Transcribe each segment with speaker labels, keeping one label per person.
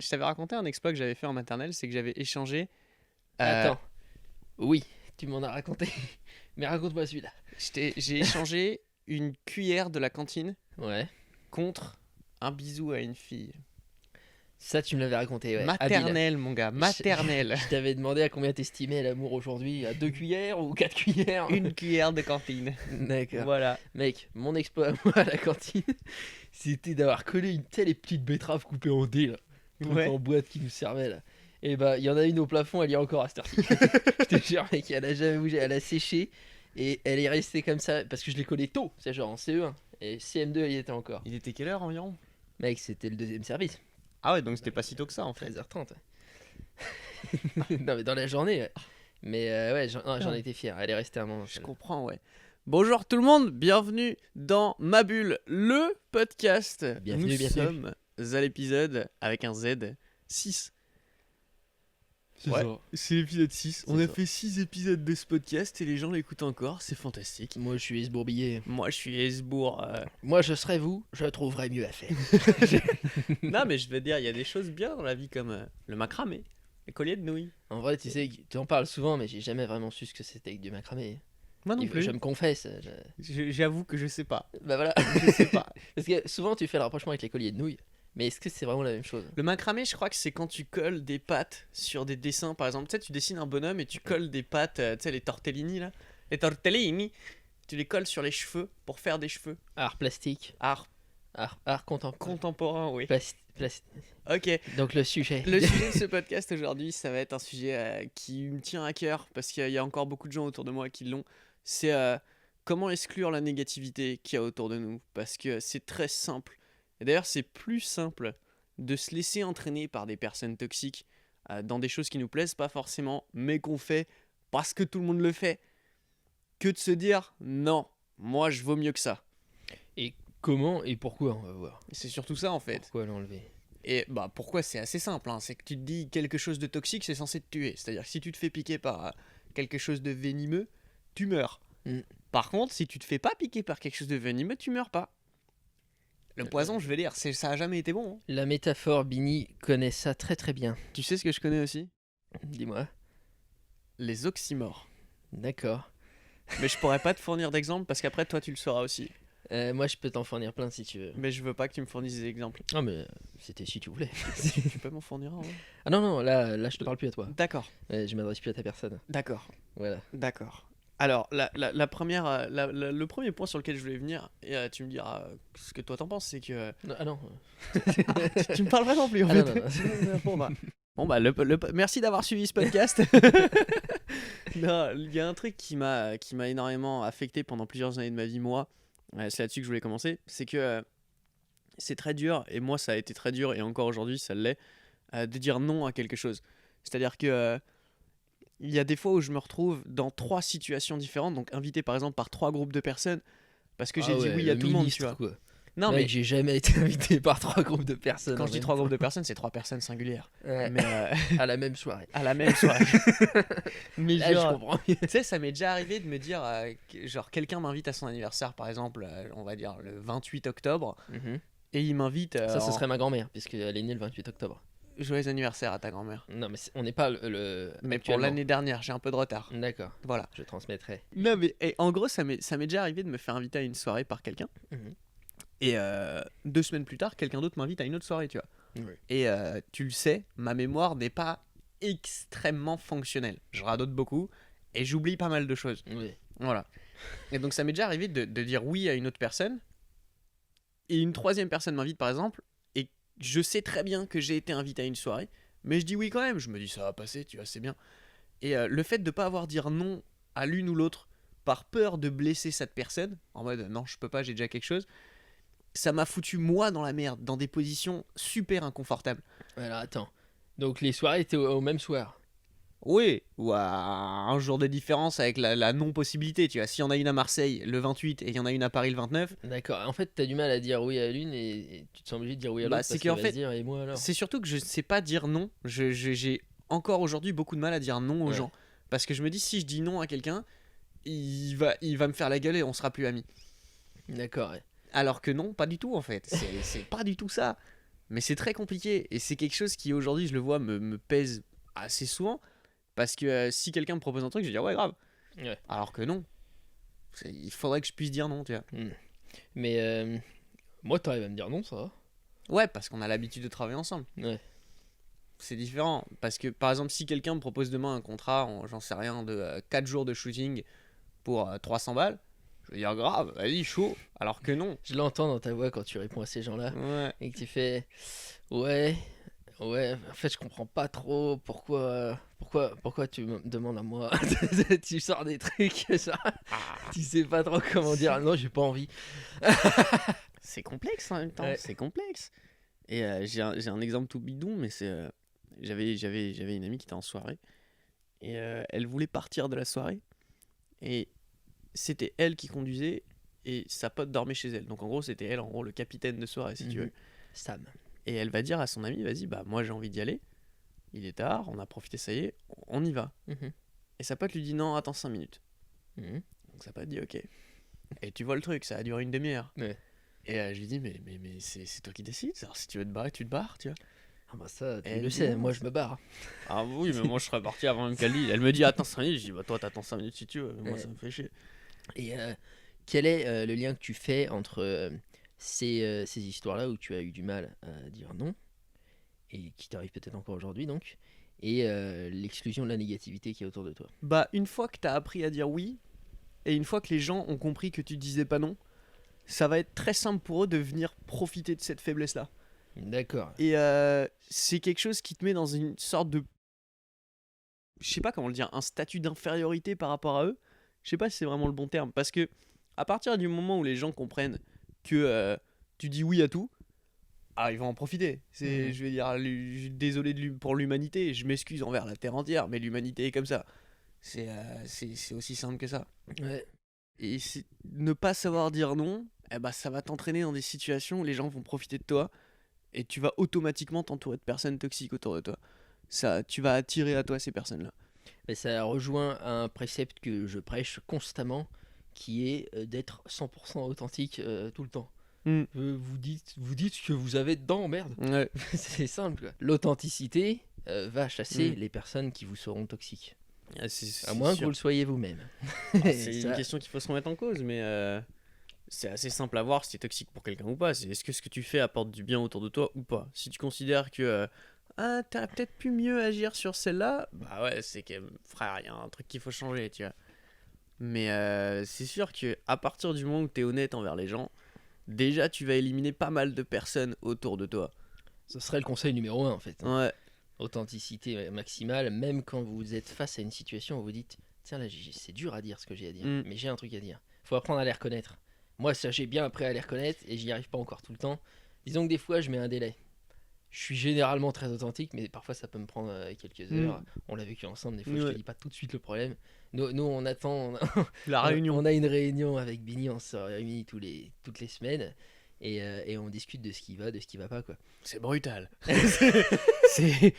Speaker 1: Je t'avais raconté un exploit que j'avais fait en maternelle, c'est que j'avais échangé.
Speaker 2: Attends. Oui, tu m'en as raconté. Mais raconte-moi celui-là.
Speaker 1: J'ai échangé une cuillère de la cantine
Speaker 2: Ouais.
Speaker 1: contre un bisou à une fille.
Speaker 2: Ça, tu me l'avais raconté, ouais. Habile.
Speaker 1: Maternelle, mon gars, maternelle.
Speaker 2: Je t'avais demandé à combien t'estimais l'amour aujourd'hui. À 2 cuillères ou 4 cuillères?
Speaker 1: Une cuillère de cantine.
Speaker 2: D'accord.
Speaker 1: Voilà.
Speaker 2: Mec, mon exploit à moi à la cantine, c'était d'avoir collé tu sais, les petites betteraves coupées en dés, là. Truc
Speaker 1: Ouais.
Speaker 2: en boîte qui nous servait, là. Et bah, il y en a une au plafond, elle y est encore à cette heure-ci. Je te jure, mec, elle a jamais bougé. Elle a séché et elle est restée comme ça parce que je l'ai collée tôt. C'est genre en CE1. Et CM2, elle y était encore.
Speaker 1: Il était quelle heure environ?
Speaker 2: Mec, c'était le deuxième service.
Speaker 1: Ah ouais, donc c'était pas si tôt que ça en fait.
Speaker 2: 13h30. Non, mais dans la journée. Ouais. Mais ouais, j'en étais fier. Elle est restée un moment.
Speaker 1: Je comprends, ouais. Bonjour tout le monde, bienvenue dans Ma Bulle, le podcast.
Speaker 2: Bienvenue,
Speaker 1: Nous
Speaker 2: bienvenue.
Speaker 1: sommes à l'épisode avec un Z 6. Ouais. C'est l'épisode 6. On
Speaker 2: C'est
Speaker 1: a
Speaker 2: ça.
Speaker 1: fait 6 épisodes de ce podcast et les gens l'écoutent encore, c'est fantastique.
Speaker 2: Moi, je suis esbourbillé.
Speaker 1: Moi je suis Esbourg.
Speaker 2: Moi, je serais vous, je trouverais mieux à faire.
Speaker 1: Non mais je vais te dire, il y a des choses bien dans la vie comme le macramé, les colliers de nouilles.
Speaker 2: En vrai, tu sais, tu en parles souvent, mais j'ai jamais vraiment su ce que c'était avec du macramé.
Speaker 1: Moi non plus.
Speaker 2: Je me confesse.
Speaker 1: J'avoue que je sais pas.
Speaker 2: Bah voilà.
Speaker 1: Je sais pas.
Speaker 2: Parce que souvent, tu fais le rapprochement avec les colliers de nouilles. Mais est-ce que c'est vraiment la même chose?
Speaker 1: Le macramé, je crois que c'est quand tu colles des pattes sur des dessins. Par exemple, tu sais, tu dessines un bonhomme et tu colles des pattes, tu sais, les tortellini là. Les tortellini, tu les colles sur les cheveux pour faire des cheveux.
Speaker 2: Art plastique,
Speaker 1: Art
Speaker 2: art contemporain.
Speaker 1: contemporain, oui. Ok.
Speaker 2: Donc le sujet.
Speaker 1: Le sujet de ce podcast aujourd'hui, ça va être un sujet qui me tient à cœur parce qu'il y a encore beaucoup de gens autour de moi qui l'ont. C'est comment exclure la négativité qu'il y a autour de nous. Parce que c'est très simple. Et d'ailleurs, c'est plus simple de se laisser entraîner par des personnes toxiques dans des choses qui nous plaisent pas forcément, mais qu'on fait parce que tout le monde le fait, que de se dire non, moi je vaux mieux que ça.
Speaker 2: Et comment et pourquoi, on va voir.
Speaker 1: Et c'est surtout ça en fait.
Speaker 2: Pourquoi l'enlever?
Speaker 1: Et bah pourquoi c'est assez simple, hein, c'est que tu te dis quelque chose de toxique c'est censé te tuer. C'est-à-dire que si tu te fais piquer par quelque chose de venimeux, tu meurs.
Speaker 2: Mm.
Speaker 1: Par contre, si tu te fais pas piquer par quelque chose de venimeux, tu meurs pas. Le poison, je veux dire, ça a jamais été bon. Hein.
Speaker 2: La métaphore, Bini connaît ça très très bien.
Speaker 1: Tu sais ce que je connais aussi?
Speaker 2: Dis-moi.
Speaker 1: Les oxymores.
Speaker 2: D'accord.
Speaker 1: Mais je pourrais pas te fournir d'exemples parce qu'après toi tu le sauras aussi.
Speaker 2: Moi, je peux t'en fournir plein si tu veux.
Speaker 1: Mais je veux pas que tu me fournisses des exemples.
Speaker 2: Ah, mais c'était si tu voulais.
Speaker 1: Tu peux m'en fournir un, ouais.
Speaker 2: Ah non, non, là je te parle plus à toi.
Speaker 1: D'accord,
Speaker 2: Je m'adresse plus à ta personne.
Speaker 1: d'accord,
Speaker 2: Voilà.
Speaker 1: d'accord. Alors, la première, le premier point sur lequel je voulais venir, et tu me diras ce que toi t'en penses, c'est que...
Speaker 2: Non, ah non.
Speaker 1: tu me parles vraiment plus en
Speaker 2: Ah
Speaker 1: fait.
Speaker 2: non, non.
Speaker 1: Bon bah, merci d'avoir suivi ce podcast. Non, il y a un truc qui m'a énormément affecté pendant plusieurs années de ma vie, moi. C'est là-dessus que je voulais commencer. C'est que c'est très dur, et moi ça a été très dur, et encore aujourd'hui ça l'est, de dire non à quelque chose. C'est-à-dire que il y a des fois où je me retrouve dans 3 situations différentes, donc invité par exemple par 3 groupes de personnes, parce que j'ai dit oui à tout le monde, tu vois.
Speaker 2: Quoi.
Speaker 1: Non
Speaker 2: Mec,
Speaker 1: mais
Speaker 2: j'ai jamais été invité par 3 groupes de personnes.
Speaker 1: quand
Speaker 2: en
Speaker 1: je dis
Speaker 2: même
Speaker 1: 3
Speaker 2: temps.
Speaker 1: groupes de personnes, c'est 3 personnes singulières.
Speaker 2: Ouais,
Speaker 1: Mais
Speaker 2: à la même soirée.
Speaker 1: à la même soirée. Mais
Speaker 2: Là, je
Speaker 1: genre,
Speaker 2: comprends mieux.
Speaker 1: tu sais, ça m'est déjà arrivé de me dire, genre, quelqu'un m'invite à son anniversaire, par exemple, on va dire le 28 octobre,
Speaker 2: Mhm.
Speaker 1: et il m'invite.
Speaker 2: Ça, ce serait ma grand-mère, puisqu'elle est née le 28 octobre.
Speaker 1: Joyeux anniversaire à ta grand-mère.
Speaker 2: Non, mais on n'est pas le.
Speaker 1: Mais pour
Speaker 2: actuellement.
Speaker 1: l'année dernière, j'ai un peu de retard.
Speaker 2: D'accord,
Speaker 1: Voilà.
Speaker 2: je transmettrai.
Speaker 1: Non, mais en gros, ça m'est déjà arrivé de me faire inviter à une soirée par quelqu'un,
Speaker 2: Mhm.
Speaker 1: et 2 semaines plus tard, quelqu'un d'autre m'invite à une autre soirée, tu vois.
Speaker 2: Oui.
Speaker 1: Et tu le sais, ma mémoire n'est pas extrêmement fonctionnelle. Je radote beaucoup, et j'oublie pas mal de choses.
Speaker 2: Oui.
Speaker 1: Voilà. Et donc ça m'est déjà arrivé de dire oui à une autre personne, et une troisième personne m'invite par exemple, et je sais très bien que j'ai été invité à une soirée, mais je dis oui quand même, je me dis ça va passer, tu vois, c'est bien. Et le fait de pas avoir dire non à l'une ou l'autre par peur de blesser cette personne, en mode non je peux pas, j'ai déjà quelque chose, ça m'a foutu moi dans la merde, dans des positions super inconfortables.
Speaker 2: Alors attends. Donc les soirées étaient au même soir.
Speaker 1: Oui, ou à un jour de différence avec la non-possibilité, tu vois. S'il y en a une à Marseille le 28 et il y en a une à Paris le 29,
Speaker 2: D'accord. En fait, t'as du mal à dire oui à l'une et tu te sens obligé de dire oui à
Speaker 1: Bah,
Speaker 2: l'autre
Speaker 1: c'est
Speaker 2: parce
Speaker 1: qu'en
Speaker 2: qu'elle va
Speaker 1: fait,
Speaker 2: se dire et moi alors.
Speaker 1: c'est surtout que je sais pas dire non. J'ai encore aujourd'hui beaucoup de mal à dire non aux
Speaker 2: Ouais.
Speaker 1: gens. Parce que je me dis, si je dis non à quelqu'un, il va me faire la gueule et on sera plus amis.
Speaker 2: D'accord. Ouais.
Speaker 1: Alors que non, pas du tout en fait. C'est pas du tout ça. Mais c'est très compliqué. Et c'est quelque chose qui, aujourd'hui, je le vois, me pèse assez souvent. Parce que si quelqu'un me propose un truc, je vais dire ouais, grave.
Speaker 2: Ouais.
Speaker 1: Alors que non. Il faudrait que je puisse dire non, tu vois.
Speaker 2: Mais moi, t'arrives à me dire non, ça va.
Speaker 1: Ouais, parce qu'on a l'habitude de travailler ensemble.
Speaker 2: Ouais.
Speaker 1: C'est différent. Parce que, par exemple, si quelqu'un me propose demain un contrat, j'en sais rien, de 4 jours de shooting pour 300 balles, je vais dire grave, vas-y, chaud. Alors que non.
Speaker 2: Je l'entends dans ta voix quand tu réponds à ces gens-là
Speaker 1: Ouais.
Speaker 2: et que tu fais ouais, ouais. En fait, je comprends pas trop pourquoi tu me demandes à moi. Tu sors des trucs, genre, tu sais pas trop comment dire. Non, j'ai pas envie.
Speaker 1: C'est complexe en même temps,
Speaker 2: Ouais.
Speaker 1: c'est complexe. Et j'ai un exemple tout bidon, mais c'est. J'avais une amie qui était en soirée. Et elle voulait partir de la soirée. Et c'était elle qui conduisait. Et sa pote dormait chez elle. Donc en gros, c'était elle, en gros, le capitaine de soirée, si tu veux.
Speaker 2: Sam.
Speaker 1: Et elle va dire à son ami, vas-y, bah moi j'ai envie d'y aller. Il est tard, on a profité, ça y est, on y va.
Speaker 2: Mhm.
Speaker 1: Et sa pote lui dit non, attends 5 minutes.
Speaker 2: Mhm.
Speaker 1: Donc sa pote dit ok. Et tu vois le truc, ça a duré une demi-heure.
Speaker 2: Ouais.
Speaker 1: Et je lui dis, mais c'est toi qui décides. Alors si tu veux te barrer, tu te barres, tu vois.
Speaker 2: Ah bah ça, tu
Speaker 1: Elle
Speaker 2: le
Speaker 1: dit
Speaker 2: sais,
Speaker 1: non,
Speaker 2: moi je me barre.
Speaker 1: Ah oui, mais moi je serais parti avant même qu'elle dise. Elle me dit, attends 5 minutes. Je dis, bah toi t'attends 5 minutes si tu veux. Mais moi
Speaker 2: Ouais.
Speaker 1: ça me fait chier.
Speaker 2: Et quel est le lien que tu fais entre ces histoires-là où tu as eu du mal à dire non, et qui t'arrive peut-être encore aujourd'hui donc, et l'exclusion de la négativité qui est autour de toi?
Speaker 1: Bah une fois que t'as appris à dire oui, et une fois que les gens ont compris que tu disais pas non, ça va être très simple pour eux de venir profiter de cette faiblesse-là.
Speaker 2: D'accord.
Speaker 1: Et c'est quelque chose qui te met dans une sorte de. Je sais pas comment le dire, un statut d'infériorité par rapport à eux. Je sais pas si c'est vraiment le bon terme. Parce que, à partir du moment où les gens comprennent que tu dis oui à tout, ils vont en profiter.
Speaker 2: Mhm.
Speaker 1: Je vais dire, désolé pour l'humanité, je m'excuse envers la terre entière, mais l'humanité est comme ça. C'est aussi simple que ça.
Speaker 2: Ouais.
Speaker 1: Et ne pas savoir dire non, ça va t'entraîner dans des situations où les gens vont profiter de toi et tu vas automatiquement t'entourer de personnes toxiques autour de toi. Ça, tu vas attirer à toi ces personnes-là.
Speaker 2: Mais ça rejoint un précepte que je prêche constamment, qui est d'être 100% authentique tout le temps.
Speaker 1: Mm.
Speaker 2: Vous dites ce que vous avez dedans, merde.
Speaker 1: Ouais.
Speaker 2: C'est simple, quoi. L'authenticité va chasser
Speaker 1: Mm.
Speaker 2: les personnes qui vous seront toxiques.
Speaker 1: C'est
Speaker 2: À moins que
Speaker 1: sûr.
Speaker 2: vous le soyez vous-même.
Speaker 1: C'est
Speaker 2: Ça-
Speaker 1: une question qu'il faut se remettre en cause, mais c'est assez simple à voir si c'est toxique pour quelqu'un ou pas. C'est est-ce que ce que tu fais apporte du bien autour de toi ou pas. Si tu considères que t'aurais peut-être pu mieux agir sur celle-là, bah ouais, c'est que frère, il y a un truc qu'il faut changer, tu vois. Mais c'est sûr que à partir du moment où t'es honnête envers les gens, déjà tu vas éliminer pas mal de personnes autour de toi.
Speaker 2: Ce serait le conseil numéro 1 en fait.
Speaker 1: Ouais.
Speaker 2: Authenticité maximale, même quand vous êtes face à une situation où vous dites tiens là c'est dur à dire ce que j'ai à dire,
Speaker 1: Mm.
Speaker 2: mais j'ai un truc à dire. Faut apprendre à les reconnaître. Moi ça j'ai bien appris à les reconnaître et j'y arrive pas encore tout le temps. Disons que des fois je mets un délai. Je suis généralement très authentique, mais parfois ça peut me prendre quelques heures.
Speaker 1: Mm.
Speaker 2: On l'a vécu ensemble, des fois je
Speaker 1: Ouais.
Speaker 2: te dis pas tout de suite le problème. Nous on attend,
Speaker 1: La réunion.
Speaker 2: on a une réunion avec Bini, on se réunit toutes les semaines et on discute de ce qui va, de ce qui va pas quoi.
Speaker 1: C'est brutal. c'est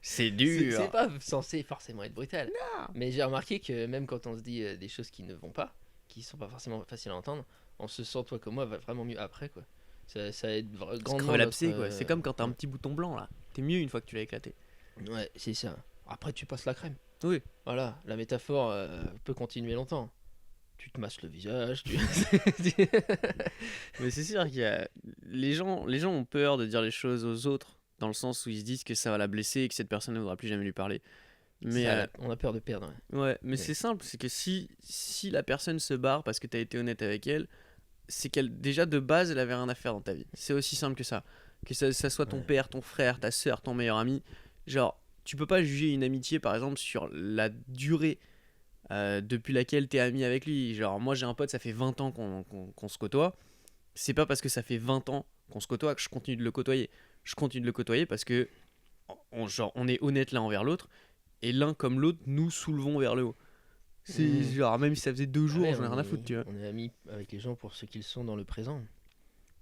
Speaker 2: C'est
Speaker 1: dur.
Speaker 2: pas censé forcément être brutal. Mais j'ai remarqué que même quand on se dit des choses qui ne vont pas, qui sont pas forcément faciles à entendre, on se sent, toi comme moi, vraiment mieux après quoi. Ça aide
Speaker 1: Se
Speaker 2: grandement
Speaker 1: crever l'abcès,
Speaker 2: notre,
Speaker 1: quoi. C'est comme quand t'as un petit bouton blanc là. T'es mieux une fois que tu l'as éclaté.
Speaker 2: Ouais, c'est ça. Après, tu passes la crème.
Speaker 1: Oui.
Speaker 2: Voilà, la métaphore peut continuer longtemps. Tu te masses le visage, tu...
Speaker 1: Mais c'est sûr qu'il y a. Les gens ont peur de dire les choses aux autres, dans le sens où ils se disent que ça va la blesser et que cette personne ne voudra plus jamais lui parler. Mais
Speaker 2: on a peur de perdre.
Speaker 1: ouais, mais
Speaker 2: Ouais.
Speaker 1: c'est simple, c'est que si la personne se barre parce que t'as été honnête avec elle, c'est qu'elle déjà de base elle avait rien à faire dans ta vie. C'est aussi simple que ça. Que ça soit ton
Speaker 2: Ouais.
Speaker 1: père, ton frère, ta soeur, ton meilleur ami. Genre, tu peux pas juger une amitié par exemple sur la durée depuis laquelle t'es ami avec lui. Genre, moi j'ai un pote, ça fait 20 ans qu'on se côtoie. C'est pas parce que ça fait 20 ans qu'on se côtoie que je continue de le côtoyer. Je continue de le côtoyer parce que on est honnête l'un envers l'autre et l'un comme l'autre nous soulevons vers le haut. C'est
Speaker 2: Mhm.
Speaker 1: genre, même si ça faisait 2 jours,
Speaker 2: Ouais,
Speaker 1: j'en ai rien à foutre, tu vois.
Speaker 2: on est amis avec les gens pour ce qu'ils sont dans le présent.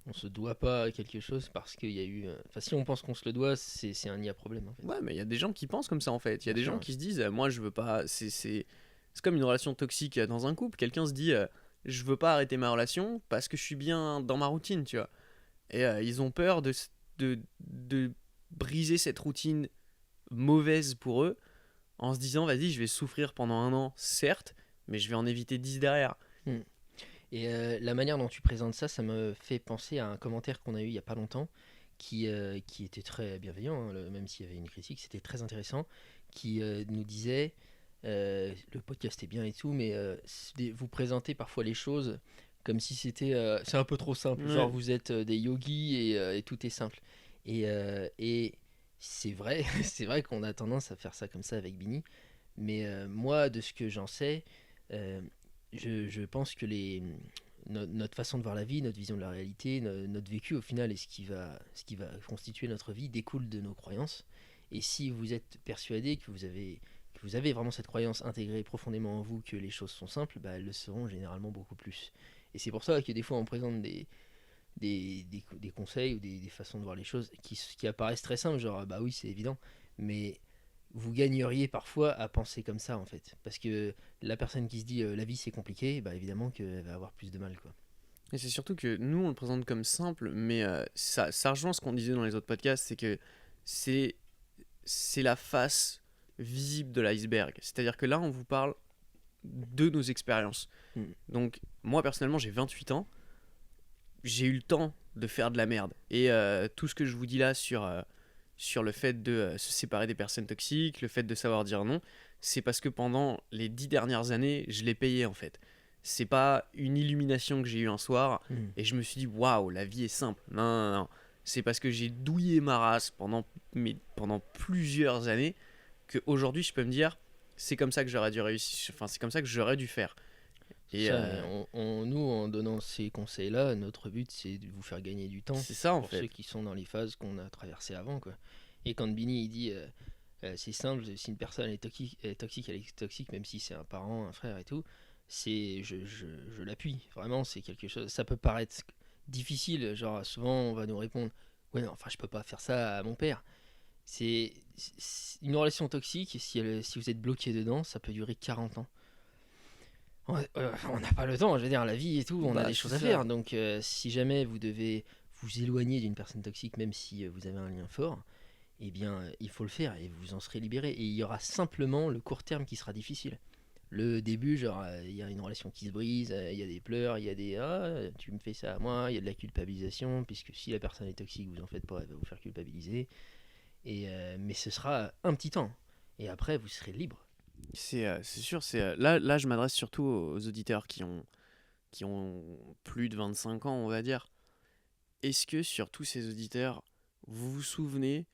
Speaker 2: On se doit pas quelque chose parce qu'il y a eu. Enfin, si on pense qu'on se le doit, c'est un IA problème en fait.
Speaker 1: Ouais, mais il y a des gens qui pensent comme ça en fait. Il y a
Speaker 2: Bien
Speaker 1: des gens
Speaker 2: sûr.
Speaker 1: qui se disent, moi je veux pas. C'est comme une relation toxique dans un couple. Quelqu'un se dit, je veux pas arrêter ma relation parce que je suis bien dans ma routine, tu vois. Et ils ont peur de de briser cette routine mauvaise pour eux en se disant vas-y, je vais souffrir pendant un an, certes, mais je vais en éviter 10 derrière.
Speaker 2: Et la manière dont tu présentes ça, ça me fait penser à un commentaire qu'on a eu il y a pas longtemps qui était très bienveillant, hein, même s'il y avait une critique, c'était très intéressant, qui nous disait le podcast est bien et tout, mais vous présentez parfois les choses comme si c'est un peu trop simple,
Speaker 1: Ouais.
Speaker 2: genre vous êtes des yogis et tout est simple. Et c'est vrai, c'est vrai qu'on a tendance à faire ça comme ça avec Bini, mais moi, de ce que j'en sais, euh, je pense que notre façon de voir la vie, notre vision de la réalité, notre vécu au final et ce qui va constituer notre vie découle de nos croyances. Et si vous êtes persuadé que vous avez vraiment cette croyance intégrée profondément en vous que les choses sont simples, bah, elles le seront généralement beaucoup plus. Et c'est pour ça que des fois on présente des conseils ou des façons de voir les choses qui apparaissent très simples, genre bah oui c'est évident, mais vous gagneriez parfois à penser comme ça en fait. Parce que la personne qui se dit la vie c'est compliqué, bah évidemment qu'elle va avoir plus de mal quoi.
Speaker 1: Et c'est surtout que nous, on le présente comme simple, mais ça rejoint ce qu'on disait dans les autres podcasts, c'est que c'est, c'est la face visible de l'iceberg. C'est-à-dire que là, on vous parle de nos expériences.
Speaker 2: Mm.
Speaker 1: Donc, moi, personnellement, j'ai 28 ans. J'ai eu le temps de faire de la merde. Et tout ce que je vous dis là sur le fait de se séparer des personnes toxiques, le fait de savoir dire non, c'est parce que pendant les 10 dernières années, je l'ai payé en fait. C'est pas une illumination que j'ai eue un soir
Speaker 2: Mm.
Speaker 1: et je me suis dit waouh, la vie est simple. Non, non, non. C'est parce que j'ai douillé ma race pendant plusieurs années qu'aujourd'hui je peux me dire c'est comme ça que j'aurais dû réussir, enfin c'est comme ça que j'aurais dû faire. Et
Speaker 2: Ça, nous, en donnant ces conseils-là, notre but c'est de vous faire gagner du temps
Speaker 1: c'est ça en
Speaker 2: pour ceux
Speaker 1: fait.
Speaker 2: qui sont dans les phases qu'on a traversées avant quoi. Et quand Bini il dit c'est simple, si une personne est toxique, elle est toxique même si c'est un parent, un frère et tout, je l'appuie. Vraiment, c'est quelque chose. Ça peut paraître difficile, genre souvent on va nous répondre ouais non, enfin je peux pas faire ça à mon père. C'est une relation toxique, si vous êtes bloqué dedans, ça peut durer 40 ans. On n'a pas le temps, je veux dire, la vie et tout, on a
Speaker 1: Bah
Speaker 2: des
Speaker 1: c'est
Speaker 2: choses à
Speaker 1: ça.
Speaker 2: faire. Donc, si jamais vous devez vous éloigner d'une personne toxique, même si vous avez un lien fort, eh bien, il faut le faire et vous en serez libéré. Et il y aura simplement le court terme qui sera difficile. Le début, genre, il y a une relation qui se brise, il y a des pleurs, il y a des tu me fais ça à moi, il y a de la culpabilisation, puisque si la personne est toxique, vous en faites pas, elle va vous faire culpabiliser. Mais ce sera un petit temps. Et après, vous serez libre.
Speaker 1: C'est sûr, là je m'adresse surtout aux auditeurs qui ont plus de 25 ans, on va dire. Est-ce que sur tous ces auditeurs, vous vous souvenez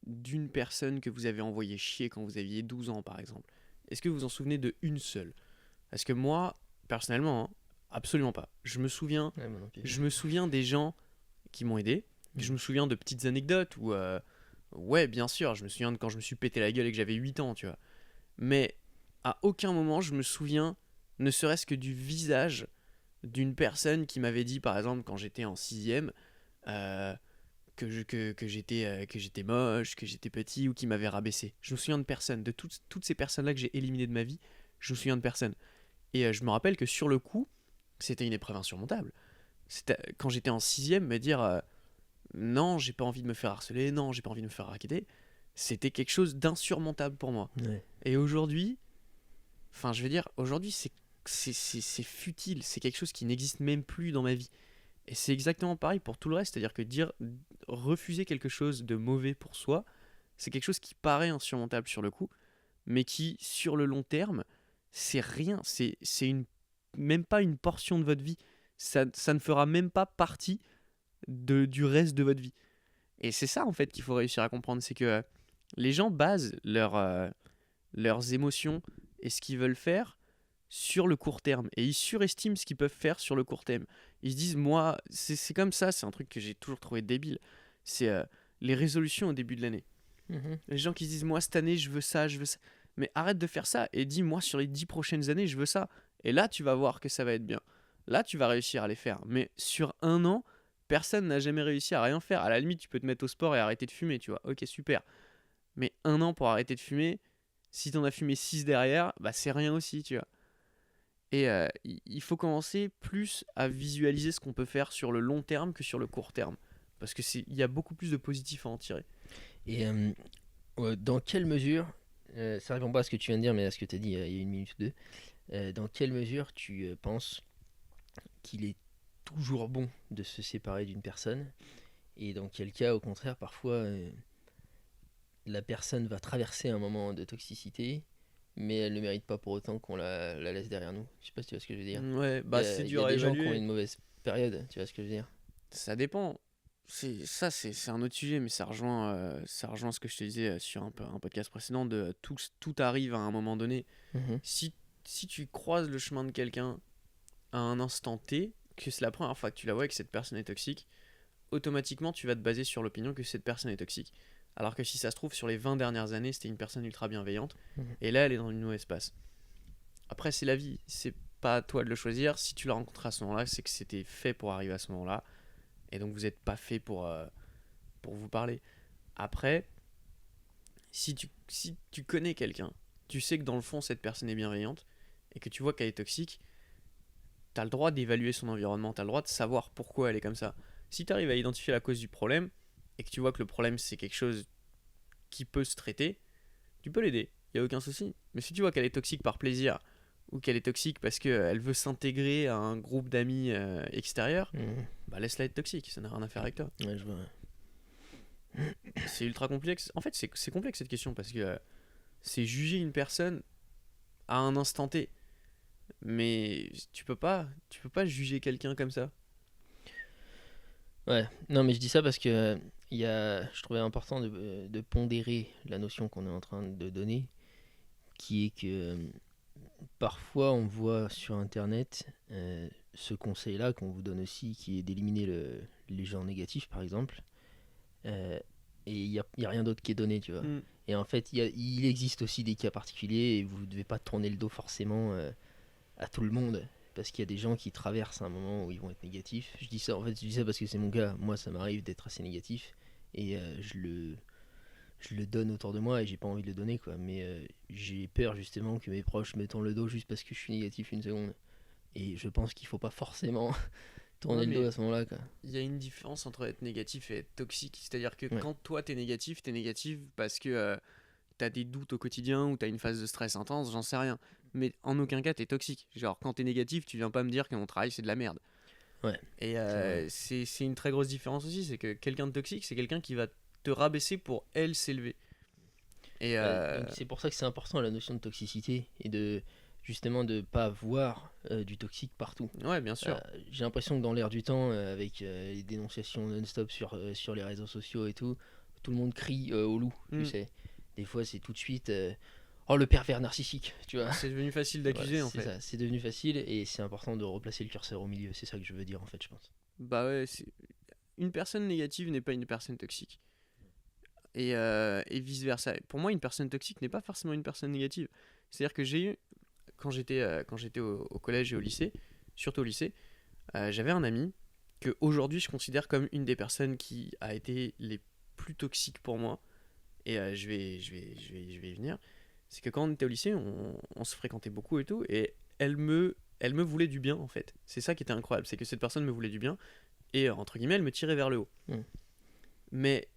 Speaker 1: d'une personne que vous avez envoyé chier quand vous aviez 12 ans, par exemple? Est-ce que vous vous en souvenez de une seule? Parce que moi, personnellement, hein, absolument pas.
Speaker 2: Ouais, moi non plus.
Speaker 1: Je me souviens des gens qui m'ont aidé. Je
Speaker 2: Mm.
Speaker 1: me souviens de petites anecdotes où, ouais, bien sûr, je me souviens de quand je me suis pété la gueule et que j'avais 8 ans, tu vois. Mais à aucun moment je me souviens, ne serait-ce que du visage d'une personne qui m'avait dit, par exemple, quand j'étais en sixième, euh, que j'étais moche, que j'étais petit ou qui m'avait rabaissé. Je me souviens de personne, de toutes ces personnes-là que j'ai éliminées de ma vie, je me souviens de personne. Et je me rappelle que sur le coup, c'était une épreuve insurmontable. Quand j'étais en sixième, me dire non, j'ai pas envie de me faire harceler, non, j'ai pas envie de me faire racketter, c'était quelque chose d'insurmontable pour moi.
Speaker 2: Ouais.
Speaker 1: Et aujourd'hui, enfin, je veux dire, aujourd'hui, c'est futile. C'est quelque chose qui n'existe même plus dans ma vie. Et c'est exactement pareil pour tout le reste. C'est-à-dire que refuser quelque chose de mauvais pour soi, c'est quelque chose qui paraît insurmontable sur le coup, mais qui, sur le long terme, c'est rien. Même pas une portion de votre vie. Ça ne fera même pas partie du reste de votre vie. Et c'est ça, en fait, qu'il faut réussir à comprendre. C'est que les gens basent leurs émotions et ce qu'ils veulent faire sur le court terme. Et ils surestiment ce qu'ils peuvent faire sur le court terme. Ils se disent, moi, c'est comme ça, c'est un truc que j'ai toujours trouvé débile. C'est les résolutions au début de l'année.
Speaker 2: Mhm.
Speaker 1: Les gens qui se disent, moi, cette année, je veux ça, je veux ça. Mais arrête de faire ça et dis, moi, sur les 10 prochaines années, je veux ça. Et là, tu vas voir que ça va être bien. Là, tu vas réussir à les faire. Mais sur un an, personne n'a jamais réussi à rien faire. À la limite, tu peux te mettre au sport et arrêter de fumer, tu vois. Ok, super. Mais un an pour arrêter de fumer, si t'en as fumé 6 derrière, bah c'est rien aussi, tu vois. Et il faut commencer plus à visualiser ce qu'on peut faire sur le long terme que sur le court terme. parce que il y a beaucoup plus de positifs à en tirer.
Speaker 2: Et dans quelle mesure, ça répond pas à ce que tu viens de dire, mais à ce que tu as dit il y a une minute ou deux, dans quelle mesure tu penses qu'il est toujours bon de se séparer d'une personne, et dans quel cas, au contraire, parfois, la personne va traverser un moment de toxicité, mais elle ne mérite pas pour autant qu'on la laisse derrière nous. Je sais pas si tu vois ce que je veux dire.
Speaker 1: Ouais,
Speaker 2: Il y
Speaker 1: bah
Speaker 2: a,
Speaker 1: c'est
Speaker 2: il y
Speaker 1: dur
Speaker 2: a
Speaker 1: à
Speaker 2: des gens qui ont
Speaker 1: évaluer.
Speaker 2: une mauvaise période, tu vois ce que je veux dire.
Speaker 1: Ça dépend. C'est un autre sujet, mais ça rejoint ce que je te disais sur un podcast précédent de tout arrive à un moment donné.
Speaker 2: Mhm.
Speaker 1: Si tu croises le chemin de quelqu'un à un instant T, que c'est la première fois que tu la vois et que cette personne est toxique, automatiquement tu vas te baser sur l'opinion que cette personne est toxique. Alors que si ça se trouve, sur les 20 dernières années, c'était une personne ultra bienveillante,
Speaker 2: Mhm.
Speaker 1: et là elle est dans une mauvaise passe. Après, c'est la vie, c'est pas à toi de le choisir. Si tu l'as rencontré à ce moment-là, c'est que c'était fait pour arriver à ce moment-là, et donc vous n'êtes pas fait pour vous parler. Après, si tu connais quelqu'un, tu sais que dans le fond cette personne est bienveillante, et que tu vois qu'elle est toxique, t'as le droit d'évaluer son environnement, t'as le droit de savoir pourquoi elle est comme ça. Si t'arrives à identifier la cause du problème, et que tu vois que le problème c'est quelque chose qui peut se traiter, tu peux l'aider, y a aucun souci. Mais si tu vois qu'elle est toxique par plaisir, ou qu'elle est toxique parce qu'elle veut s'intégrer à un groupe d'amis extérieurs,
Speaker 2: Mhm.
Speaker 1: bah laisse-la être toxique, ça n'a rien à faire avec toi.
Speaker 2: Ouais, je vois.
Speaker 1: C'est ultra complexe. En fait, c'est complexe cette question parce que c'est juger une personne à un instant T. Mais tu peux pas juger quelqu'un comme ça.
Speaker 2: Ouais, non, mais je dis ça parce que je trouvais important de pondérer la notion qu'on est en train de donner, qui est que parfois on voit sur internet ce conseil-là qu'on vous donne aussi, qui est d'éliminer les gens négatifs, par exemple, euh, et il y a rien d'autre qui est donné, tu vois.
Speaker 1: Mm.
Speaker 2: Et en fait, il existe aussi des cas particuliers, et vous ne devez pas tourner le dos forcément à tout le monde. Parce qu'il y a des gens qui traversent un moment où ils vont être négatifs. Je dis ça parce que c'est mon cas. Moi, ça m'arrive d'être assez négatif. Et je le donne autour de moi et j'ai pas envie de le donner, quoi. Mais j'ai peur justement que mes proches me tournent le dos juste parce que je suis négatif une seconde. Et je pense qu'il faut pas forcément tourner
Speaker 1: Ouais,
Speaker 2: le dos
Speaker 1: mais
Speaker 2: à ce moment-là, quoi.
Speaker 1: il y a une différence entre être négatif et être toxique. C'est-à-dire que
Speaker 2: Ouais.
Speaker 1: quand toi t'es négatif parce que t'as des doutes au quotidien ou t'as une phase de stress intense, j'en sais rien. Mais en aucun cas t'es toxique. Genre quand t'es négatif, tu viens pas me dire que mon travail c'est de la merde.
Speaker 2: Ouais,
Speaker 1: Et
Speaker 2: c'est vrai.
Speaker 1: c'est une très grosse différence aussi, c'est que quelqu'un de toxique, c'est quelqu'un qui va te rabaisser pour elle s'élever. Et
Speaker 2: Donc c'est pour ça que c'est important la notion de toxicité et de justement de pas voir du toxique partout.
Speaker 1: ouais, bien sûr.
Speaker 2: J'ai l'impression que dans l'air du temps, avec les dénonciations non-stop sur les réseaux sociaux et tout le monde crie au loup, tu
Speaker 1: Mm.
Speaker 2: sais. Des fois, c'est tout de suite oh, le pervers narcissique, tu vois.
Speaker 1: C'est devenu facile
Speaker 2: Voilà,
Speaker 1: d'accuser en
Speaker 2: c'est
Speaker 1: fait.
Speaker 2: ça, c'est devenu facile et c'est important de replacer le curseur au milieu. C'est ça que je veux dire en fait, je pense.
Speaker 1: Bah ouais, une personne négative n'est pas une personne toxique. Et vice versa. Pour moi, une personne toxique n'est pas forcément une personne négative. C'est-à-dire que j'ai eu, quand j'étais au collège et au lycée, surtout au lycée, j'avais un ami que aujourd'hui je considère comme une des personnes qui a été les plus toxiques pour moi. Et je vais y venir. C'est que quand on était au lycée, on se fréquentait beaucoup et tout, et elle me voulait du bien en fait. C'est ça qui était incroyable, c'est que cette personne me voulait du bien, et entre guillemets, elle me tirait vers le haut.
Speaker 2: Mm.
Speaker 1: Mais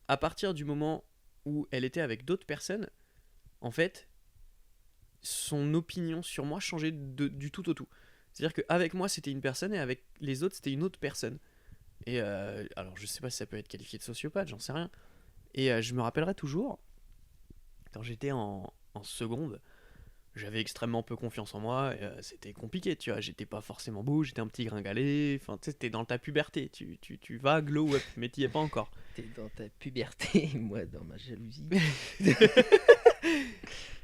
Speaker 1: à partir du moment où elle était avec d'autres personnes, en fait, son opinion sur moi changeait du tout au tout. C'est-à-dire qu'avec moi, c'était une personne, et avec les autres, c'était une autre personne. Et alors, je sais pas si ça peut être qualifié de sociopathe, j'en sais rien. Et je me rappellerai toujours, quand j'étais en seconde, j'avais extrêmement peu confiance en moi, et c'était compliqué, tu vois, j'étais pas forcément beau, j'étais un petit gringalet, enfin, tu sais, t'es dans ta puberté, tu vas glow up, mais t'y es pas encore.
Speaker 2: T'es dans ta puberté, moi dans ma jalousie.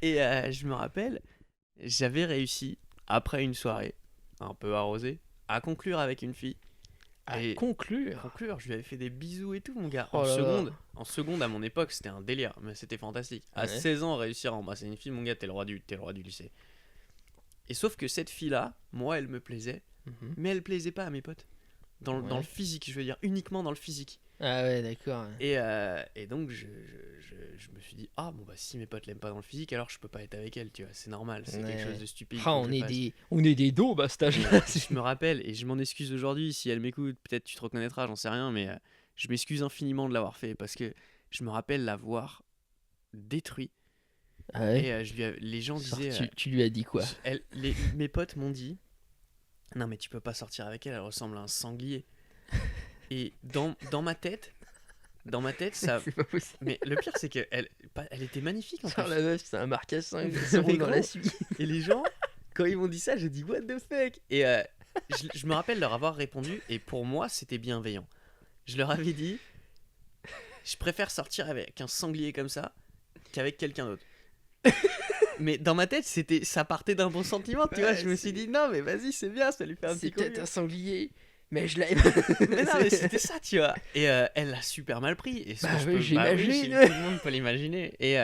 Speaker 1: Et je me rappelle, j'avais réussi, après une soirée, un peu arrosée, à conclure avec une fille.
Speaker 2: À
Speaker 1: Et
Speaker 2: conclure.
Speaker 1: je lui avais fait des bisous et tout, mon gars.
Speaker 2: Oh là là.
Speaker 1: En seconde, à mon époque, c'était un délire, mais c'était fantastique. À
Speaker 2: Ouais.
Speaker 1: 16 ans, réussir à embrasser une fille, mon gars, t'es le roi du lycée. Et sauf que cette fille-là, moi, elle me plaisait,
Speaker 2: Mhm.
Speaker 1: mais elle plaisait pas à mes potes. Dans
Speaker 2: Ouais.
Speaker 1: le physique, je veux dire, uniquement dans le physique.
Speaker 2: Ah ouais, d'accord.
Speaker 1: Et donc, je me suis dit, ah, bon, bah, si mes potes l'aiment pas dans le physique, alors je peux pas être avec elle, tu vois, c'est normal, c'est quelque
Speaker 2: Ouais.
Speaker 1: chose de stupide.
Speaker 2: Ah,
Speaker 1: faut que
Speaker 2: on
Speaker 1: je
Speaker 2: est
Speaker 1: fasse.
Speaker 2: on est des daubes à cet âge-là.
Speaker 1: Je me rappelle, et je m'en excuse aujourd'hui, si elle m'écoute, peut-être tu te reconnaîtras, j'en sais rien, mais je m'excuse infiniment de l'avoir fait parce que je me rappelle l'avoir détruit.
Speaker 2: Ah ouais.
Speaker 1: Et les gens
Speaker 2: Genre,
Speaker 1: disaient.
Speaker 2: tu lui as dit quoi?
Speaker 1: Mes potes m'ont dit non, mais tu peux pas sortir avec elle, elle ressemble à un sanglier. Et dans ma tête, ça.
Speaker 2: C'est pas possible.
Speaker 1: Mais le pire, c'est qu'elle elle était magnifique en
Speaker 2: Genre
Speaker 1: plus.
Speaker 2: la meuf, c'est un marcassin, il se roule dans la suie.
Speaker 1: Et les gens, quand ils m'ont dit ça, j'ai dit what the fuck. Et je me rappelle leur avoir répondu, et pour moi, c'était bienveillant. Je leur avais dit je préfère sortir avec un sanglier comme ça qu'avec quelqu'un d'autre. Mais dans ma tête, ça partait d'un bon sentiment, tu vois. Je me suis dit non, mais vas-y, c'est bien, ça lui fait un
Speaker 2: C'est
Speaker 1: petit coup.
Speaker 2: peut-être un sanglier, mais je l'aime.
Speaker 1: Mais non, mais c'était ça, tu vois. Et elle l'a super mal pris. Et
Speaker 2: Bah oui,
Speaker 1: oui,
Speaker 2: j'imagine.
Speaker 1: tout le monde peut l'imaginer. Et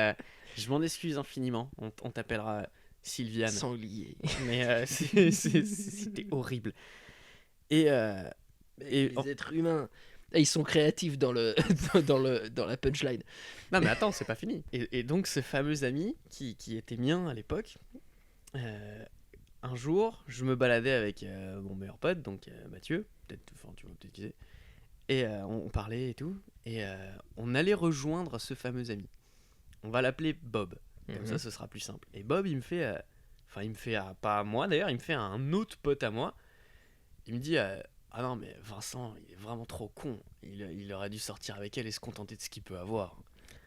Speaker 1: je m'en excuse infiniment. On t'appellera Sylviane.
Speaker 2: Sanglier.
Speaker 1: Mais c'était horrible. Et
Speaker 2: Les êtres humains, ils sont créatifs dans la punchline.
Speaker 1: non, mais attends, c'est pas fini. Et donc, ce fameux ami qui était mien à l'époque, un jour, je me baladais avec mon meilleur pote, donc Mathieu, enfin, tu vois peut-être qui c'est. Et on parlait et tout. Et on allait rejoindre ce fameux ami. On va l'appeler Bob. Comme ça, ce sera plus simple. Et Bob, il me fait. Enfin, il me fait. Pas à moi d'ailleurs, il me fait à un autre pote à moi. Il me dit ah non, mais Vincent, il est vraiment trop con. Il aurait dû sortir avec elle et se contenter de ce qu'il peut avoir.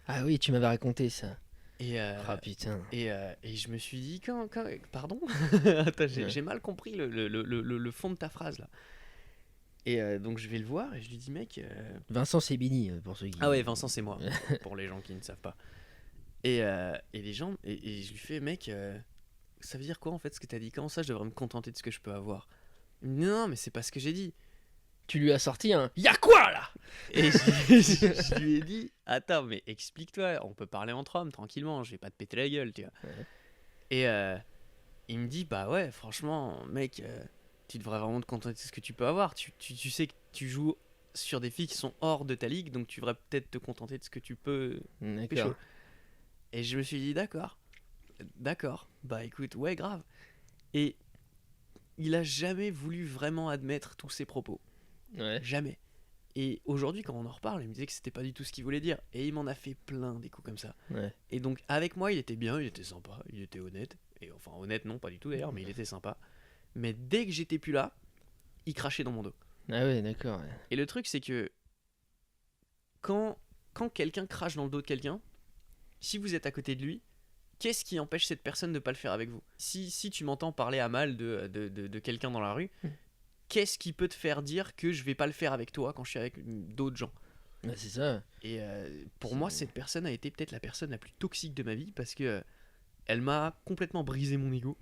Speaker 2: Ah oui, tu m'avais raconté ça.
Speaker 1: Et,
Speaker 2: Ah putain.
Speaker 1: et je me suis dit pardon. Attends, j'ai mal compris le fond de ta phrase là. Et donc je vais le voir et je lui dis mec.
Speaker 2: Vincent c'est Bini pour ceux qui.
Speaker 1: Ah ouais, Vincent c'est moi, pour les gens qui ne savent pas. Et les gens, et je lui fais mec, ça veut dire quoi en fait ce que t'as dit? Comment ça je devrais me contenter de ce que je peux avoir? Il me dit non, mais c'est pas ce que j'ai dit.
Speaker 2: Tu lui as sorti un y'a quoi là?
Speaker 1: Et je lui ai dit attends, mais explique-toi, on peut parler entre hommes tranquillement, je vais pas te péter la gueule, tu vois.
Speaker 2: Ouais.
Speaker 1: Et il me dit bah ouais, franchement, mec, tu devrais vraiment te contenter de ce que tu peux avoir. Tu sais que tu joues sur des filles qui sont hors de ta ligue, donc tu devrais peut-être te contenter de ce que tu peux pécho.
Speaker 2: D'accord.
Speaker 1: Et je me suis dit d'accord, bah écoute, ouais grave. Et il a jamais voulu vraiment admettre tous ses propos.
Speaker 2: Ouais.
Speaker 1: Jamais. Et aujourd'hui, quand on en reparle, il me disait que c'était pas du tout ce qu'il voulait dire. Et il m'en a fait plein des coups comme ça.
Speaker 2: Ouais.
Speaker 1: Et donc, avec moi, il était bien, il était sympa, il était honnête. Et enfin, honnête, non, pas du tout d'ailleurs, mais il était sympa. Mais dès que j'étais plus là, il crachait dans mon dos.
Speaker 2: Ah ouais, d'accord. Ouais.
Speaker 1: Et le truc, c'est que quand quelqu'un crache dans le dos de quelqu'un, si vous êtes à côté de lui, qu'est-ce qui empêche cette personne de pas le faire avec vous? Si tu m'entends parler à mal de quelqu'un dans la rue, qu'est-ce qui peut te faire dire que je vais pas le faire avec toi quand je suis avec d'autres gens?
Speaker 2: Ouais, c'est ça.
Speaker 1: Et pour moi, cette personne a été peut-être la personne la plus toxique de ma vie parce que elle m'a complètement brisé mon ego.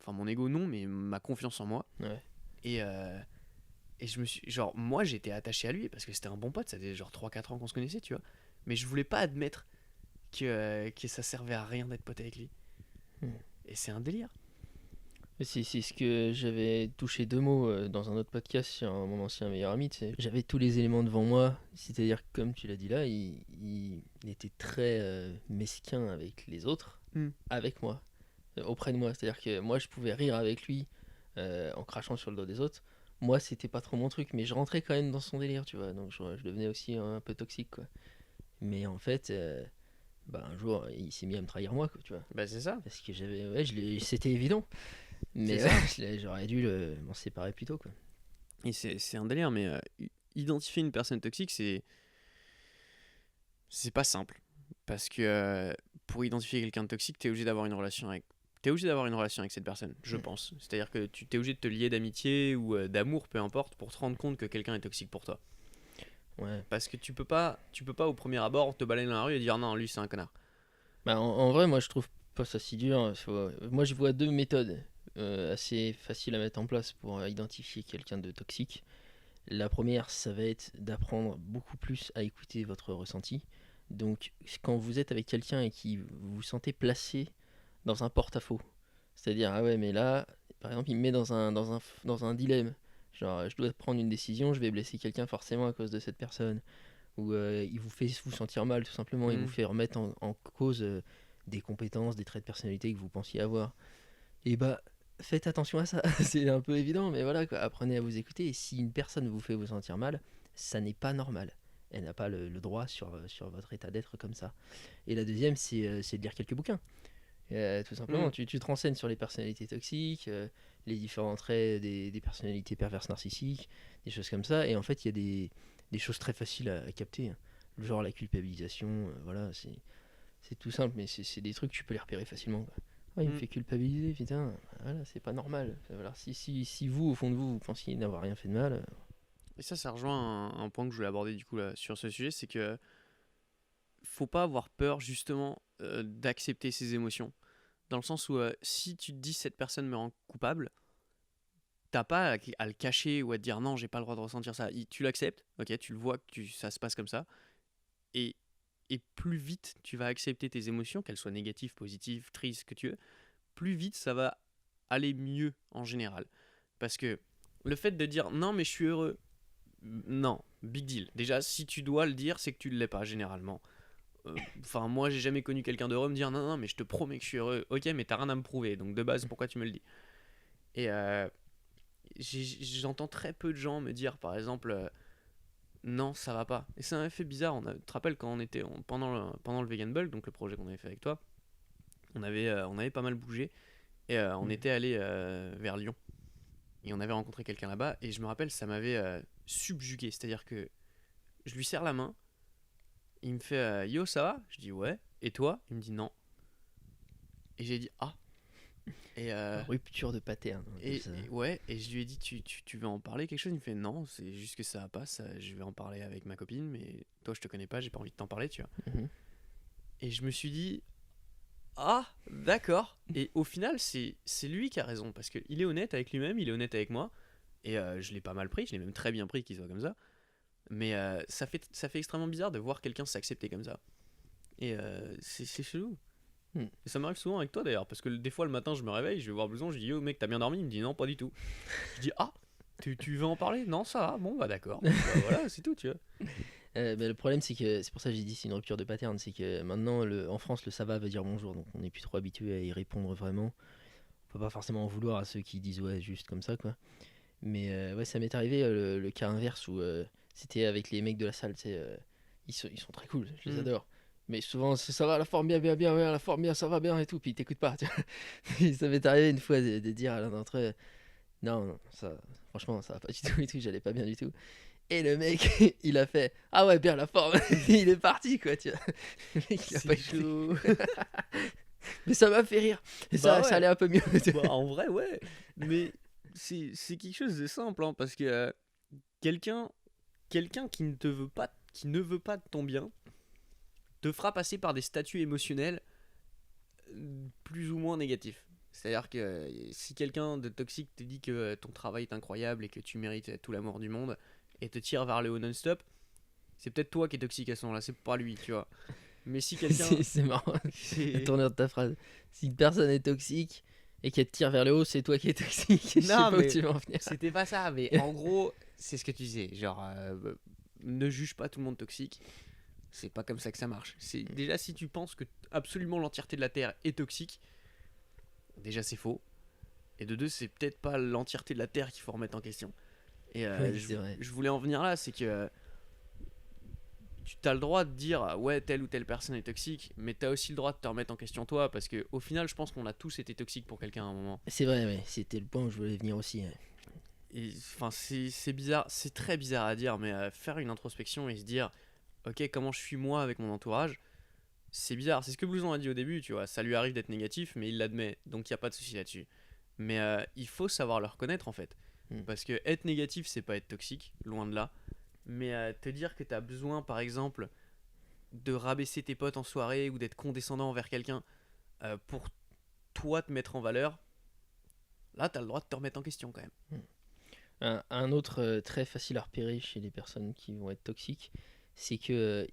Speaker 1: Enfin, mon ego non, mais ma confiance en moi.
Speaker 2: Ouais.
Speaker 1: Et je me suis. Genre, moi j'étais attaché à lui parce que c'était un bon pote, ça faisait genre 3-4 ans qu'on se connaissait, tu vois. Mais je voulais pas admettre que ça servait à rien d'être pote avec lui. Et c'est un délire.
Speaker 2: C'est ce que j'avais touché deux mots dans un autre podcast sur mon ancien meilleur ami. Tu sais. J'avais tous les éléments devant moi, c'est-à-dire que, comme tu l'as dit là, il était très mesquin avec les autres, avec moi, auprès de moi. C'est-à-dire que moi je pouvais rire avec lui en crachant sur le dos des autres. Moi c'était pas trop mon truc, mais je rentrais quand même dans son délire, tu vois. Donc je devenais aussi un peu toxique, quoi. Mais en fait, un jour il s'est mis à me trahir moi, quoi, tu vois.
Speaker 1: Bah, c'est ça.
Speaker 2: Parce que c'était évident. Mais j'aurais dû m'en séparer plus tôt, quoi.
Speaker 1: Et c'est un délire, mais identifier une personne toxique, c'est pas simple. Parce que pour identifier quelqu'un de toxique, t'es obligé d'avoir une relation avec cette personne, je pense. C'est-à-dire que tu t'es obligé de te lier d'amitié ou d'amour, peu importe, pour te rendre compte que quelqu'un est toxique pour toi.
Speaker 2: Ouais.
Speaker 1: Parce que tu peux pas au premier abord te balader dans la rue et dire non, lui c'est un connard.
Speaker 2: Bah, en vrai, moi je trouve pas ça si dur. Moi je vois deux méthodes assez faciles à mettre en place pour identifier quelqu'un de toxique. La première, ça va être d'apprendre beaucoup plus à écouter votre ressenti. Donc quand vous êtes avec quelqu'un et qui vous sentez placé dans un porte-à-faux, c'est-à-dire ah ouais mais là par exemple il me met dans un dilemme, genre je dois prendre une décision, je vais blesser quelqu'un forcément à cause de cette personne, ou il vous fait vous sentir mal tout simplement, il vous fait remettre en cause des compétences, des traits de personnalité que vous pensiez avoir. Et bah faites attention à ça. C'est un peu évident mais voilà quoi. Apprenez à vous écouter, et si une personne vous fait vous sentir mal, ça n'est pas normal. elle n'a pas le droit sur votre état d'être comme ça. Et la deuxième, c'est de lire quelques bouquins. Tout simplement,
Speaker 1: Mm.
Speaker 2: tu te renseignes sur les personnalités toxiques, les différents traits des personnalités perverses narcissiques, des choses comme ça. Et en fait, il y a des choses très faciles à capter, hein. Genre la culpabilisation, voilà, c'est tout simple, mais c'est des trucs que tu peux les repérer facilement, quoi. Ah, il me
Speaker 1: Mm.
Speaker 2: fait culpabiliser, putain, voilà, c'est pas normal. Alors, si vous, au fond de vous, vous pensiez n'avoir rien fait de mal,
Speaker 1: Et ça rejoint un point que je voulais aborder du coup là, sur ce sujet, c'est que faut pas avoir peur justement d'accepter ses émotions. Dans le sens où si tu te dis cette personne me rend coupable, t'as pas à le cacher ou à te dire non, j'ai pas le droit de ressentir ça. Tu l'acceptes, ok, tu le vois que ça se passe comme ça, et, et plus vite tu vas accepter tes émotions, qu'elles soient négatives, positives, tristes, ce que tu veux, plus vite ça va aller mieux en général. Parce que le fait de dire non, mais je suis heureux, non, big deal. Déjà, si tu dois le dire, c'est que tu ne l'es pas généralement. Enfin, moi, j'ai jamais connu quelqu'un d'heureux me dire non, non, mais je te promets que je suis heureux. Ok, mais t'as rien à me prouver. Donc, de base, pourquoi tu me le dis? Et j'entends très peu de gens me dire, par exemple, non, ça va pas. Et c'est un effet bizarre. Tu te rappelles quand pendant le Vegan Bulk, donc le projet qu'on avait fait avec toi, on avait pas mal bougé. Et on était allé vers Lyon. Et on avait rencontré quelqu'un là-bas. Et je me rappelle, ça m'avait subjugué. C'est-à-dire que je lui serre la main. Il me fait yo, ça va? Je dis ouais. Et toi? Il me dit non. Et j'ai dit ah. Et,
Speaker 2: rupture de pattern, un peu ça.
Speaker 1: ouais, et je lui ai dit tu veux en parler quelque chose? Il me fait non, c'est juste que ça va pas, je vais en parler avec ma copine, mais toi je te connais pas, j'ai pas envie de t'en parler, tu vois.
Speaker 2: Mhm.
Speaker 1: Et je me suis dit ah, d'accord. Et au final, c'est lui qui a raison, parce qu'il est honnête avec lui-même, il est honnête avec moi, et je l'ai pas mal pris, je l'ai même très bien pris qu'il soit comme ça. Mais ça fait extrêmement bizarre de voir quelqu'un s'accepter comme ça. Et c'est chelou.
Speaker 2: Hmm.
Speaker 1: Et ça m'arrive souvent avec toi d'ailleurs, parce que des fois le matin je me réveille, je vais voir Blouson, je dis yo mec, t'as bien dormi? Il me dit non, pas du tout. Je dis ah, tu veux en parler? Non, ça va, bon bah d'accord. Bah, voilà, c'est tout, tu vois.
Speaker 2: Le problème, c'est que c'est pour ça que j'ai dit c'est une rupture de pattern. C'est que maintenant, en France, le ça va veut dire bonjour. Donc on n'est plus trop habitué à y répondre vraiment. On peut pas forcément en vouloir à ceux qui disent ouais, juste comme ça, quoi. Mais ouais, ça m'est arrivé le cas inverse où c'était avec les mecs de la salle. Tu sais, ils sont très cool, je les
Speaker 1: Mm.
Speaker 2: adore. Mais souvent, ça va, la forme bien, bien, bien, ouais, la forme bien, ça va bien et tout. Puis ils t'écoutent pas, tu vois. Et ça m'est arrivé une fois de dire à l'un d'entre eux non, non, ça, franchement, ça va pas du tout et tout, j'allais pas bien du tout. Et le mec, il a fait ah ouais, bien la forme. Il est parti, quoi, tu vois. Le mec, il a
Speaker 1: C'est
Speaker 2: pas écouté.
Speaker 1: chaud.
Speaker 2: Mais ça m'a fait rire. Et
Speaker 1: Bah
Speaker 2: ça
Speaker 1: ouais.
Speaker 2: allait un peu mieux, tu vois.
Speaker 1: Bah en vrai, ouais. Mais c'est quelque chose de simple, hein, parce que quelqu'un quelqu'un qui ne veut pas de ton bien, te fera passer par des statuts émotionnels plus ou moins négatifs. C'est-à-dire que si quelqu'un de toxique te dit que ton travail est incroyable et que tu mérites tout l'amour du monde et te tire vers le haut non-stop, c'est peut-être toi qui es toxique à ce moment-là, c'est pas lui, tu vois. Mais si quelqu'un.
Speaker 2: C'est marrant, la
Speaker 1: c'est-
Speaker 2: tournure de ta phrase. Si une personne est toxique et qu'elle te tire vers le haut, c'est toi qui es toxique. Je sais
Speaker 1: Non,
Speaker 2: pas où
Speaker 1: mais
Speaker 2: tu veux en venir.
Speaker 1: c'était pas ça, mais en gros, c'est ce que tu disais. Genre, ne juge pas tout le monde toxique. C'est pas comme ça que ça marche. C'est déjà si tu penses que absolument l'entièreté de la Terre est toxique, déjà c'est faux. Et de deux, c'est peut-être pas l'entièreté de la Terre qu'il faut remettre en question. Et
Speaker 2: Oui, c'est vrai.
Speaker 1: je voulais en venir là, c'est que tu as le droit de dire ouais telle ou telle personne est toxique, mais tu as aussi le droit de te remettre en question toi, parce que au final, je pense qu'on a tous été toxiques pour quelqu'un à un moment.
Speaker 2: C'est vrai, ouais. C'était le point où je voulais venir aussi, ouais.
Speaker 1: Et enfin, c'est bizarre, c'est très bizarre à dire, mais faire une introspection et se dire ok, comment je suis moi avec mon entourage, c'est bizarre. C'est ce que Blouson a dit au début, tu vois. Ça lui arrive d'être négatif, mais il l'admet, donc il n'y a pas de souci là-dessus. Mais il faut savoir le reconnaître en fait.
Speaker 2: Mm.
Speaker 1: Parce que être négatif, c'est pas être toxique, loin de là. Mais te dire que tu as besoin, par exemple, de rabaisser tes potes en soirée ou d'être condescendant envers quelqu'un pour toi te mettre en valeur, là, tu as le droit de te remettre en question quand même.
Speaker 2: Un autre très facile à repérer chez les personnes qui vont être toxiques, c'est que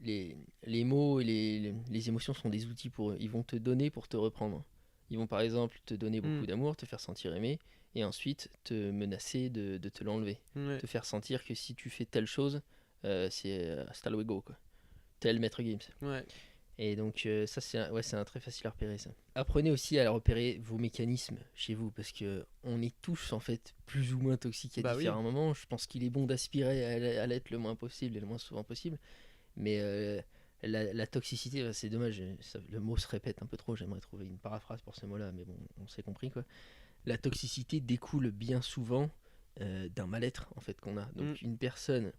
Speaker 2: les mots et les émotions sont des outils pour eux. Ils vont te donner pour te reprendre. Ils vont par exemple te donner beaucoup
Speaker 1: Mm.
Speaker 2: d'amour, te faire sentir aimé, et ensuite te menacer de te l'enlever.
Speaker 1: Ouais.
Speaker 2: Te faire sentir que si tu fais telle chose, c'est hasta luego, quoi. Tel Maître Gims.
Speaker 1: Ouais.
Speaker 2: Et donc ça c'est un très facile à repérer ça. Apprenez aussi à repérer vos mécanismes chez vous parce que on est tous en fait plus ou moins toxiques à
Speaker 1: Bah oui.
Speaker 2: différents moments. Je pense qu'il est bon d'aspirer à l'être le moins possible et le moins souvent possible. Mais la toxicité, c'est dommage, le mot se répète un peu trop, j'aimerais trouver une paraphrase pour ce mot-là, mais bon, on s'est compris quoi. La toxicité découle bien souvent d'un mal-être en fait qu'on a. Donc une personne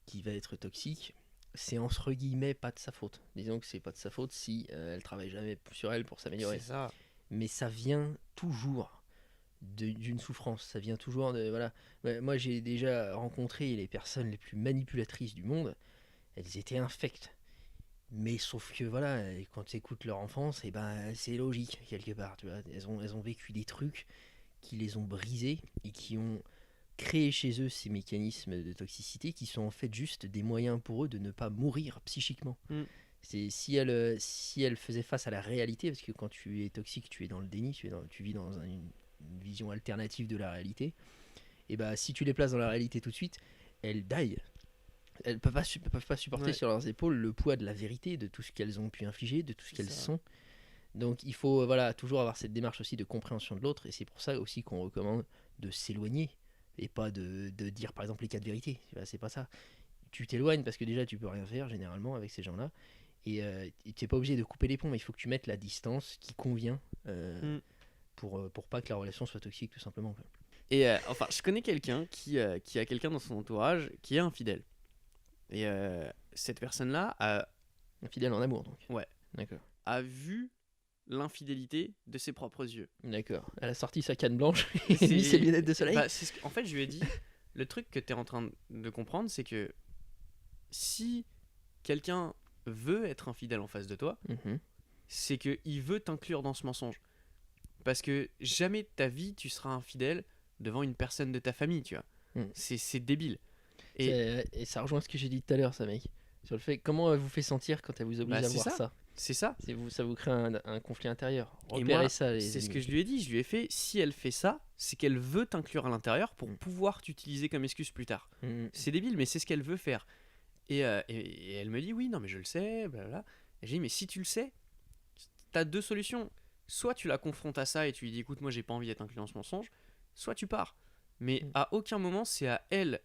Speaker 2: qui va être toxique, c'est entre guillemets pas de sa faute. Disons que c'est pas de sa faute si elle travaille jamais sur elle pour s'améliorer.
Speaker 1: C'est ça.
Speaker 2: Mais ça vient toujours d'une souffrance, ça vient toujours de voilà. Moi j'ai déjà rencontré les personnes les plus manipulatrices du monde, elles étaient infectes. Mais sauf que voilà, quand tu écoutes leur enfance, et ben c'est logique quelque part, tu vois. Elles ont vécu des trucs qui les ont brisés et qui ont créé chez eux ces mécanismes de toxicité qui sont en fait juste des moyens pour eux de ne pas mourir psychiquement. C'est si elle faisait face à la réalité, parce que quand tu es toxique, tu es dans le déni, tu vis dans une vision alternative de la réalité. Et bah si tu les places dans la réalité tout de suite, elles die. Elles peuvent pas supporter sur leurs épaules le poids de la vérité, de tout ce qu'elles ont pu infliger, de tout ce qu'elles sont. Donc il faut voilà toujours avoir cette démarche aussi de compréhension de l'autre, et c'est pour ça aussi qu'on recommande de s'éloigner et pas de dire par exemple les quatre vérités. C'est pas ça. Tu t'éloignes parce que déjà tu peux rien faire généralement avec ces gens-là, et tu n'es pas obligé de couper les ponts, mais il faut que tu mettes la distance qui convient pour pas que la relation soit toxique tout simplement quoi.
Speaker 1: Et enfin, je connais quelqu'un qui a quelqu'un dans son entourage qui est infidèle. Et cette personne-là
Speaker 2: Infidèle en amour donc.
Speaker 1: Ouais.
Speaker 2: D'accord.
Speaker 1: A vu l'infidélité de ses propres yeux.
Speaker 2: D'accord. Elle a sorti sa canne blanche et mis ses lunettes de soleil.
Speaker 1: Bah, en fait, je lui ai dit, le truc que tu es en train de comprendre, c'est que si quelqu'un veut être infidèle en face de toi, c'est qu'il veut t'inclure dans ce mensonge. Parce que jamais de ta vie, tu seras infidèle devant une personne de ta famille, tu vois. C'est débile.
Speaker 2: Et ça rejoint ce que j'ai dit tout à l'heure, ça, mec. Sur le fait, comment elle vous fait sentir quand elle vous oblige à voir ça.
Speaker 1: C'est ça.
Speaker 2: Ça vous crée un conflit intérieur.
Speaker 1: Et moi, c'est ce que je lui ai dit. Je lui ai fait, si elle fait ça, c'est qu'elle veut t'inclure à l'intérieur pour pouvoir t'utiliser comme excuse plus tard. C'est débile, mais c'est ce qu'elle veut faire. Et elle me dit, oui, non, mais je le sais, blablabla. Et j'ai dit, mais si tu le sais, t'as deux solutions. Soit tu la confrontes à ça et tu lui dis, écoute, moi, j'ai pas envie d'être inclus dans ce mensonge. Soit tu pars. Mais à aucun moment, c'est à elle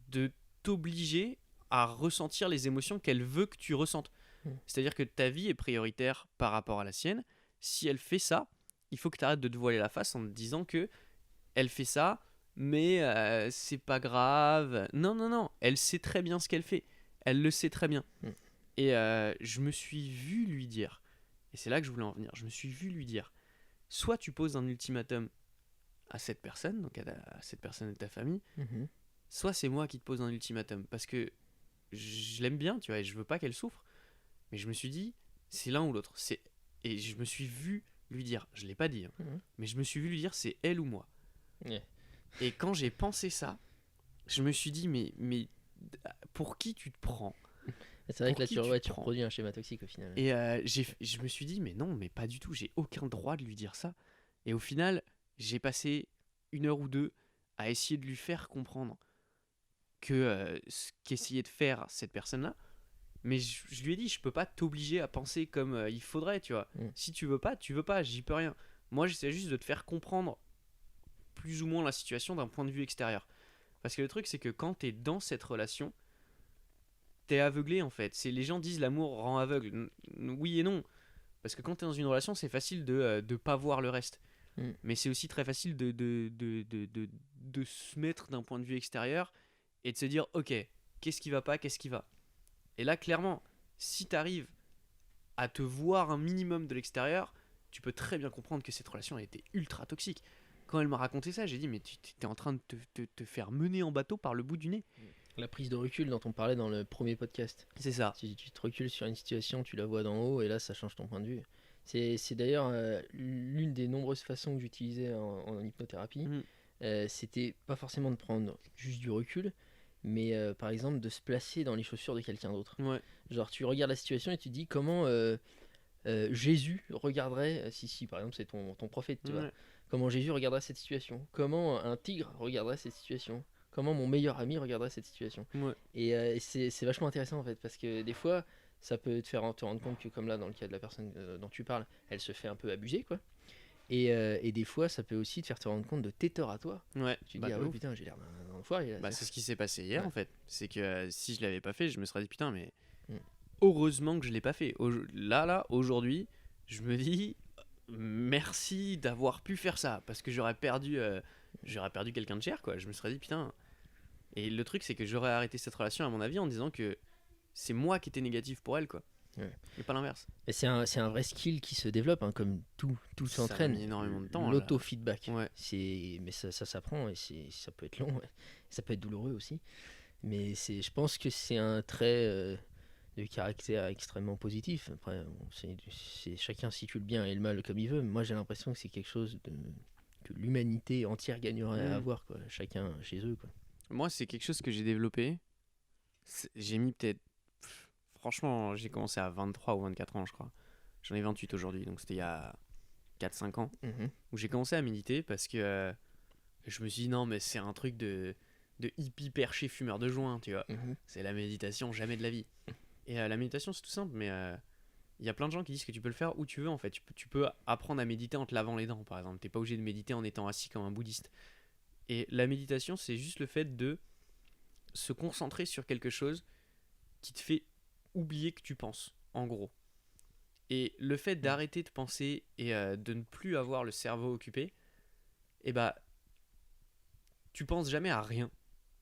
Speaker 1: de t'obliger à ressentir les émotions qu'elle veut que tu ressentes. C'est-à-dire que ta vie est prioritaire par rapport à la sienne. Si elle fait ça, il faut que tu arrêtes de te voiler la face en te disant que elle fait ça, mais c'est pas grave. Non, elle sait très bien ce qu'elle fait. Elle le sait très bien. Et je me suis vu lui dire, et c'est là que je voulais en venir, je me suis vu lui dire, soit tu poses un ultimatum à cette personne, donc à cette personne de ta famille, soit c'est moi qui te pose un ultimatum, parce que je l'aime bien, tu vois, et je veux pas qu'elle souffre. Mais je me suis dit, c'est l'un ou l'autre. Et je me suis vu lui dire, je l'ai pas dit, mais je me suis vu lui dire, c'est elle ou moi. Et quand j'ai pensé ça, je me suis dit, mais pour qui tu te prends?
Speaker 2: C'est vrai que là, tu reproduis un schéma toxique au final.
Speaker 1: Et je me suis dit, mais non, mais pas du tout, j'ai aucun droit de lui dire ça. Et au final, j'ai passé 1 heure ou 2 à essayer de lui faire comprendre que ce qu'essayait de faire cette personne-là, mais je lui ai dit, je peux pas t'obliger à penser comme il faudrait, tu vois. Si tu veux pas, j'y peux rien. Moi, j'essaie juste de te faire comprendre plus ou moins la situation d'un point de vue extérieur. Parce que le truc, c'est que quand t'es dans cette relation, t'es aveuglé en fait. Les gens disent l'amour rend aveugle. Oui et non. Parce que quand t'es dans une relation, c'est facile de pas voir le reste. Mais c'est aussi très facile de se mettre d'un point de vue extérieur et de se dire, ok, qu'est-ce qui va pas, qu'est-ce qui va. Et là, clairement, si tu arrives à te voir un minimum de l'extérieur, tu peux très bien comprendre que cette relation elle était ultra toxique. Quand elle m'a raconté ça, j'ai dit, mais tu es en train de te faire mener en bateau par le bout du nez.
Speaker 2: La prise de recul dont on parlait dans le premier podcast.
Speaker 1: C'est ça.
Speaker 2: Si tu te recules sur une situation, tu la vois d'en haut et là, ça change ton point de vue. C'est d'ailleurs l'une des nombreuses façons que j'utilisais en hypnothérapie. C'était pas forcément de prendre juste du recul, mais par exemple de se placer dans les chaussures de quelqu'un d'autre. Genre tu regardes la situation et tu te dis comment Jésus regarderait, si par exemple c'est ton prophète, tu vois, comment Jésus regarderait cette situation, comment un tigre regarderait cette situation, comment mon meilleur ami regarderait cette situation. Et c'est vachement intéressant en fait, parce que des fois ça peut te faire te rendre compte que, comme là, dans le cas de la personne dont tu parles, elle se fait un peu abuser, quoi. Et des fois, ça peut aussi te faire te rendre compte de tes torts à toi.
Speaker 1: Ouais,
Speaker 2: Tu te
Speaker 1: bah,
Speaker 2: dis, ah
Speaker 1: de
Speaker 2: ouais,
Speaker 1: ouf.
Speaker 2: putain, j'ai l'air d'un enfoiré, là.
Speaker 1: Bah, c'est ce qui s'est passé hier
Speaker 2: Ouais.
Speaker 1: en fait. C'est que si je l'avais pas fait, je me serais dit putain, mais
Speaker 2: Mm.
Speaker 1: heureusement que je l'ai pas fait. Là, aujourd'hui, je me dis merci d'avoir pu faire ça parce que j'aurais perdu quelqu'un de cher quoi. Je me serais dit putain. Et le truc, c'est que j'aurais arrêté cette relation à mon avis en disant que c'est moi qui étais négatif pour elle quoi.
Speaker 2: Ouais.
Speaker 1: Et pas l'inverse.
Speaker 2: Mais c'est un vrai skill qui se développe, hein, comme tout
Speaker 1: Ça m'a
Speaker 2: s'entraîne.
Speaker 1: mis énormément de temps.
Speaker 2: L'auto-feedback.
Speaker 1: Ouais.
Speaker 2: Mais ça s'apprend et ça peut être long, ouais. Ça peut être douloureux aussi. Mais je pense que c'est un trait de caractère extrêmement positif. Après, chacun situe le bien et le mal comme il veut. Moi, j'ai l'impression que c'est quelque chose que l'humanité entière gagnerait à avoir, quoi. Chacun chez eux, quoi.
Speaker 1: Moi, c'est quelque chose que j'ai développé. J'ai mis peut-être. Franchement, j'ai commencé à 23 ou 24 ans, je crois. J'en ai 28 aujourd'hui, donc c'était il y a 4-5 ans.
Speaker 2: Mhm.
Speaker 1: Où j'ai commencé à méditer parce que je me suis dit non, mais c'est un truc de hippie perché fumeur de joint, tu vois.
Speaker 2: Mhm.
Speaker 1: C'est la méditation, jamais de la vie. Et la méditation, c'est tout simple, mais il y a plein de gens qui disent que tu peux le faire où tu veux en fait. Tu peux apprendre à méditer en te lavant les dents, par exemple. T'es pas obligé de méditer en étant assis comme un bouddhiste. Et la méditation, c'est juste le fait de se concentrer sur quelque chose qui te fait oublier que tu penses, en gros. Et le fait d'arrêter de penser et de ne plus avoir le cerveau occupé, et bah, tu penses jamais à rien.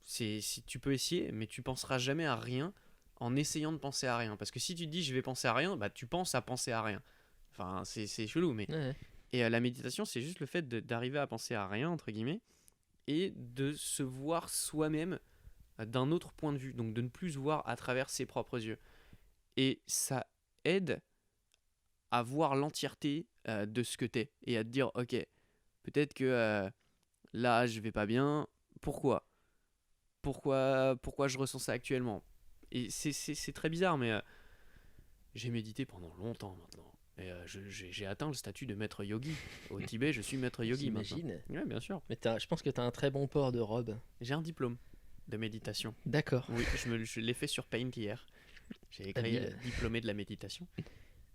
Speaker 1: Si tu peux essayer, mais tu penseras jamais à rien en essayant de penser à rien. Parce que si tu te dis je vais penser à rien, bah tu penses à penser à rien. Enfin, c'est chelou, mais.
Speaker 2: Ouais.
Speaker 1: Et la méditation, c'est juste le fait d'arriver à penser à rien, entre guillemets, et de se voir soi-même d'un autre point de vue. Donc de ne plus se voir à travers ses propres yeux. Et ça aide à voir l'entièreté de ce que t'es. Et à te dire, ok, peut-être que là, je vais pas bien. Pourquoi pourquoi je ressens ça actuellement. Et c'est très bizarre, mais j'ai médité pendant longtemps maintenant. Et j'ai atteint le statut de maître yogi. Au Tibet, je suis maître yogi maintenant.
Speaker 2: J'imagine.
Speaker 1: Ouais, bien sûr.
Speaker 2: Mais je pense que tu as un très bon port de robe.
Speaker 1: J'ai un diplôme de méditation.
Speaker 2: D'accord.
Speaker 1: Oui, je l'ai fait sur Paint hier. J'ai écrit
Speaker 2: Habile.
Speaker 1: diplômé de la méditation.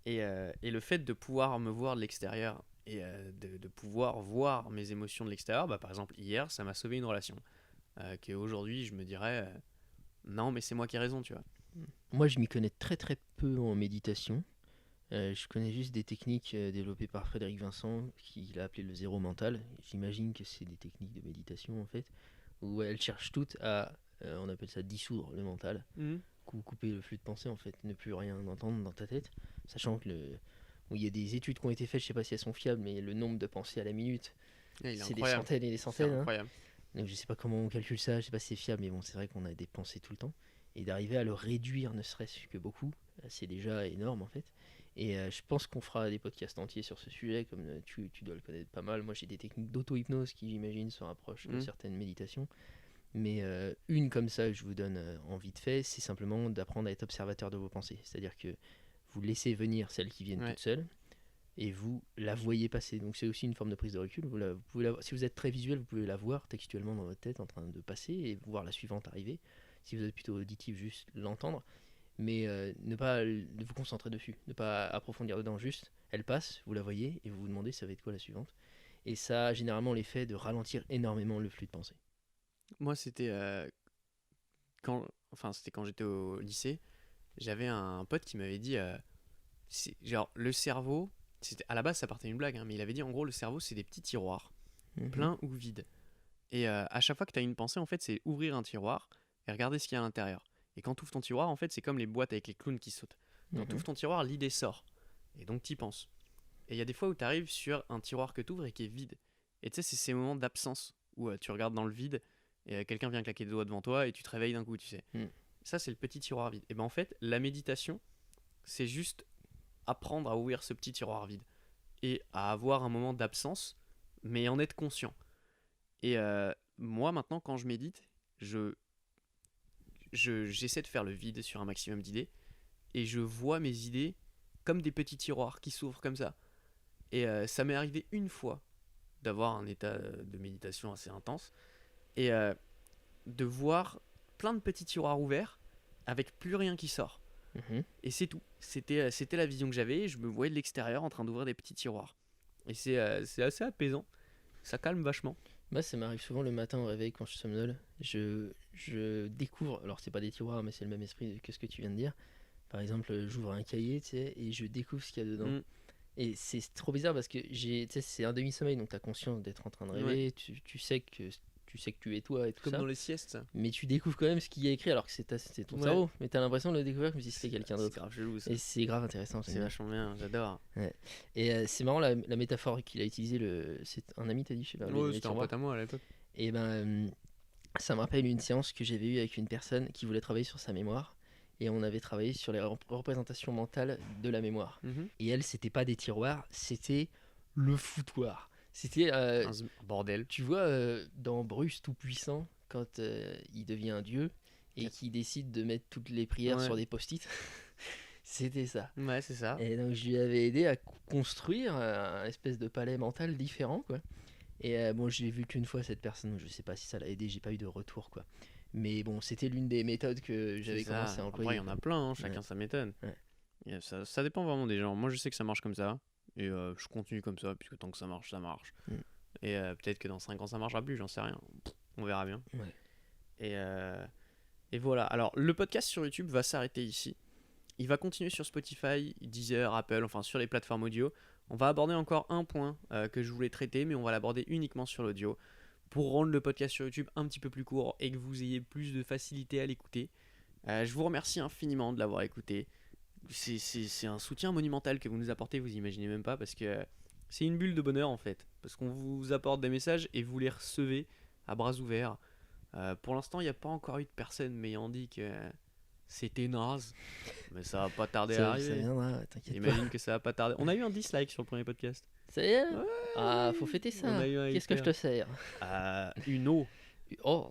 Speaker 1: Et le fait de pouvoir me voir de l'extérieur et de pouvoir voir mes émotions de l'extérieur, bah, par exemple hier, ça m'a sauvé une relation. Qu'aujourd'hui, je me dirais, non, mais c'est moi qui ai raison, tu vois.
Speaker 2: Moi, je m'y connais très très peu en méditation. Je connais juste des techniques développées par Frédéric Vincent, qu'il a appelé le zéro mental. J'imagine que c'est des techniques de méditation en fait, où elles cherchent toutes à, on appelle ça dissoudre le mental, couper le flux de pensée en fait, ne plus rien entendre dans ta tête, sachant que il y a des études qui ont été faites, je sais pas si elles sont fiables, mais le nombre de pensées à la minute,
Speaker 1: Il est
Speaker 2: c'est des
Speaker 1: incroyable.
Speaker 2: centaines et des
Speaker 1: C'est
Speaker 2: centaines. Hein.
Speaker 1: incroyable.
Speaker 2: Donc je sais pas comment on calcule ça, je sais pas si c'est fiable, mais bon, c'est vrai qu'on a des pensées tout le temps. Et d'arriver à le réduire, ne serait-ce que beaucoup, c'est déjà énorme en fait. Et je pense qu'on fera des podcasts entiers sur ce sujet, comme tu dois le connaître pas mal. Moi j'ai des techniques d'auto-hypnose qui, j'imagine, se rapprochent de certaines méditations. Mais une comme ça, je vous donne en vite fait, c'est simplement d'apprendre à être observateur de vos pensées. C'est-à-dire que vous laissez venir celles qui viennent toutes seules, et vous la voyez passer. Donc c'est aussi une forme de prise de recul. Si vous êtes très visuel, vous pouvez la voir textuellement dans votre tête en train de passer et voir la suivante arriver. Si vous êtes plutôt auditif, juste l'entendre. Mais ne pas vous concentrer dessus, ne pas approfondir dedans, juste elle passe, vous la voyez et vous vous demandez ça va être quoi la suivante. Et ça a généralement l'effet de ralentir énormément le flux de pensée.
Speaker 1: Moi, c'était c'était quand j'étais au lycée. J'avais un pote qui m'avait dit, genre le cerveau. À la base, ça partait d'une blague, hein, mais il avait dit en gros le cerveau c'est des petits tiroirs, pleins ou vides. Et à chaque fois que tu as une pensée, en fait, c'est ouvrir un tiroir et regarder ce qu'il y a à l'intérieur. Et quand tu ouvres ton tiroir, en fait, c'est comme les boîtes avec les clowns qui sautent. Quand tu ouvres ton tiroir, l'idée sort. Et donc, tu y penses. Et il y a des fois où tu arrives sur un tiroir que tu ouvres et qui est vide. Et tu sais, c'est ces moments d'absence où tu regardes dans le vide et quelqu'un vient claquer des doigts devant toi et tu te réveilles d'un coup, tu sais. Ça, c'est le petit tiroir vide. Et ben en fait, la méditation, c'est juste apprendre à ouvrir ce petit tiroir vide et à avoir un moment d'absence, mais en être conscient. Et moi, maintenant, quand je médite, j'essaie de faire le vide sur un maximum d'idées et je vois mes idées comme des petits tiroirs qui s'ouvrent comme ça. Et ça m'est arrivé une fois d'avoir un état de méditation assez intense et de voir plein de petits tiroirs ouverts avec plus rien qui sort.
Speaker 2: Mhm.
Speaker 1: Et c'est tout. C'était la vision que j'avais. Je me voyais de l'extérieur en train d'ouvrir des petits tiroirs. Et c'est assez apaisant. Ça calme vachement.
Speaker 2: Moi, ça m'arrive souvent le matin au réveil quand je somnole. Je découvre, alors c'est pas des tiroirs, mais c'est le même esprit que ce que tu viens de dire. Par exemple, j'ouvre un cahier, tu sais, et je découvre ce qu'il y a dedans.
Speaker 1: Mm.
Speaker 2: Et c'est trop bizarre parce que tu sais, c'est un demi-sommeil, donc t'as conscience d'être en train de rêver, tu sais que tu es toi et tout
Speaker 1: Comme
Speaker 2: ça.
Speaker 1: dans les siestes.
Speaker 2: Mais tu découvres quand même ce qu'il y a écrit alors que c'est ton
Speaker 1: Ouais.
Speaker 2: cerveau. Mais t'as l'impression de le découvrir comme si c'était quelqu'un
Speaker 1: C'est
Speaker 2: d'autre.
Speaker 1: grave chelou ça.
Speaker 2: Et c'est grave intéressant. j'aime
Speaker 1: C'est
Speaker 2: bien.
Speaker 1: vachement bien, j'adore.
Speaker 2: Et c'est marrant la métaphore qu'il a utilisée. C'est un ami, t'as dit, je sais pas.
Speaker 1: Ouais,
Speaker 2: les
Speaker 1: c'était un
Speaker 2: tiroirs.
Speaker 1: pote à moi à l'époque.
Speaker 2: Et ben, ça me rappelle une séance que j'avais eue avec une personne qui voulait travailler sur sa mémoire. Et on avait travaillé sur les représentations mentales de la mémoire.
Speaker 1: Mhm.
Speaker 2: Et elle, c'était pas des tiroirs, c'était le foutoir. C'était,
Speaker 1: Un bordel.
Speaker 2: tu vois, dans Bruce Tout-Puissant, quand il devient un dieu et qu'il décide de mettre toutes les prières
Speaker 1: Ouais.
Speaker 2: sur des post-it, c'était ça.
Speaker 1: Ouais, c'est ça.
Speaker 2: Et donc je lui avais aidé à construire un espèce de palais mental différent, quoi. Et bon, je l'ai vu qu'une fois cette personne, donc je sais pas si ça l'a aidé, j'ai pas eu de retour, quoi. Mais bon, c'était l'une des méthodes que j'avais
Speaker 1: C'est ça.
Speaker 2: commencé à employer.
Speaker 1: Après, il y en a plein, hein, chacun
Speaker 2: Ouais.
Speaker 1: sa méthode.
Speaker 2: Ouais.
Speaker 1: Et ça dépend vraiment des gens. Moi, je sais que ça marche comme ça. Et je continue comme ça, puisque tant que ça marche, ça marche.
Speaker 2: Mm.
Speaker 1: Et peut-être que dans 5 ans, ça marchera plus, j'en sais rien. On verra bien.
Speaker 2: Ouais.
Speaker 1: Et voilà. Alors, le podcast sur YouTube va s'arrêter ici. Il va continuer sur Spotify, Deezer, Apple, enfin sur les plateformes audio. On va aborder encore un point que je voulais traiter, mais on va l'aborder uniquement sur l'audio pour rendre le podcast sur YouTube un petit peu plus court et que vous ayez plus de facilité à l'écouter. Je vous remercie infiniment de l'avoir écouté. C'est un soutien monumental que vous nous apportez, vous imaginez même pas, parce que c'est une bulle de bonheur en fait. Parce qu'on vous apporte des messages et vous les recevez à bras ouverts. Pour l'instant, il n'y a pas encore eu de personne m'ayant dit que c'était naze. Mais ça va pas tarder à
Speaker 2: Ça
Speaker 1: arriver.
Speaker 2: viendra, t'inquiète pas.
Speaker 1: J'imagine que ça va pas tarder. On a eu un dislike sur le premier podcast.
Speaker 2: Ça y est.
Speaker 1: Ouais,
Speaker 2: Ah, faut fêter ça.
Speaker 1: on a eu un
Speaker 2: Qu'est-ce que je
Speaker 1: hyper.
Speaker 2: te sers?
Speaker 1: Une eau.
Speaker 2: Oh.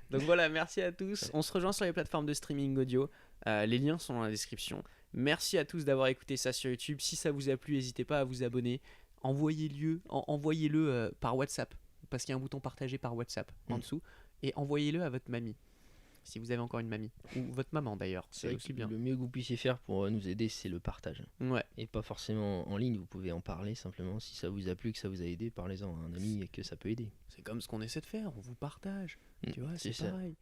Speaker 1: Donc voilà, merci à tous. On se rejoint sur les plateformes de streaming audio. Les liens sont dans la description. Merci à tous d'avoir écouté ça sur YouTube. Si ça vous a plu, n'hésitez pas à vous abonner. Envoyez-le par WhatsApp. Parce qu'il y a un bouton partagé par WhatsApp en dessous. Et envoyez-le à votre mamie. Si vous avez encore une mamie. Ou votre maman d'ailleurs.
Speaker 2: C'est
Speaker 1: C'est
Speaker 2: vrai
Speaker 1: aussi
Speaker 2: que
Speaker 1: bien.
Speaker 2: le mieux que vous puissiez faire pour nous aider, c'est le partage.
Speaker 1: Ouais.
Speaker 2: Et pas forcément en ligne, vous pouvez en parler simplement. Si ça vous a plu, que ça vous a aidé, parlez-en à un ami et que ça peut aider.
Speaker 1: C'est comme ce qu'on essaie de faire. On vous partage. Tu vois,
Speaker 2: c'est
Speaker 1: c'est
Speaker 2: ça.
Speaker 1: pareil.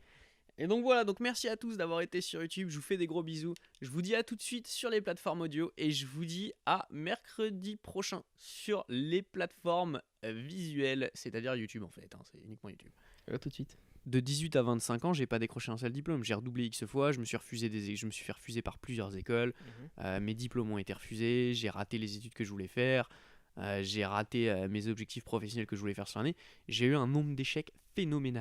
Speaker 1: Et donc voilà, donc merci à tous d'avoir été sur YouTube, je vous fais des gros bisous, je vous dis à tout de suite sur les plateformes audio et je vous dis à mercredi prochain sur les plateformes visuelles, c'est-à-dire YouTube en fait, hein, c'est uniquement YouTube.
Speaker 2: À tout de suite.
Speaker 1: De 18 à 25 ans, j'ai pas décroché un seul diplôme, j'ai redoublé X fois, je me suis fait refuser par plusieurs écoles, mes diplômes ont été refusés, j'ai raté les études que je voulais faire, j'ai raté mes objectifs professionnels que je voulais faire sur l'année, j'ai eu un nombre d'échecs phénoménal.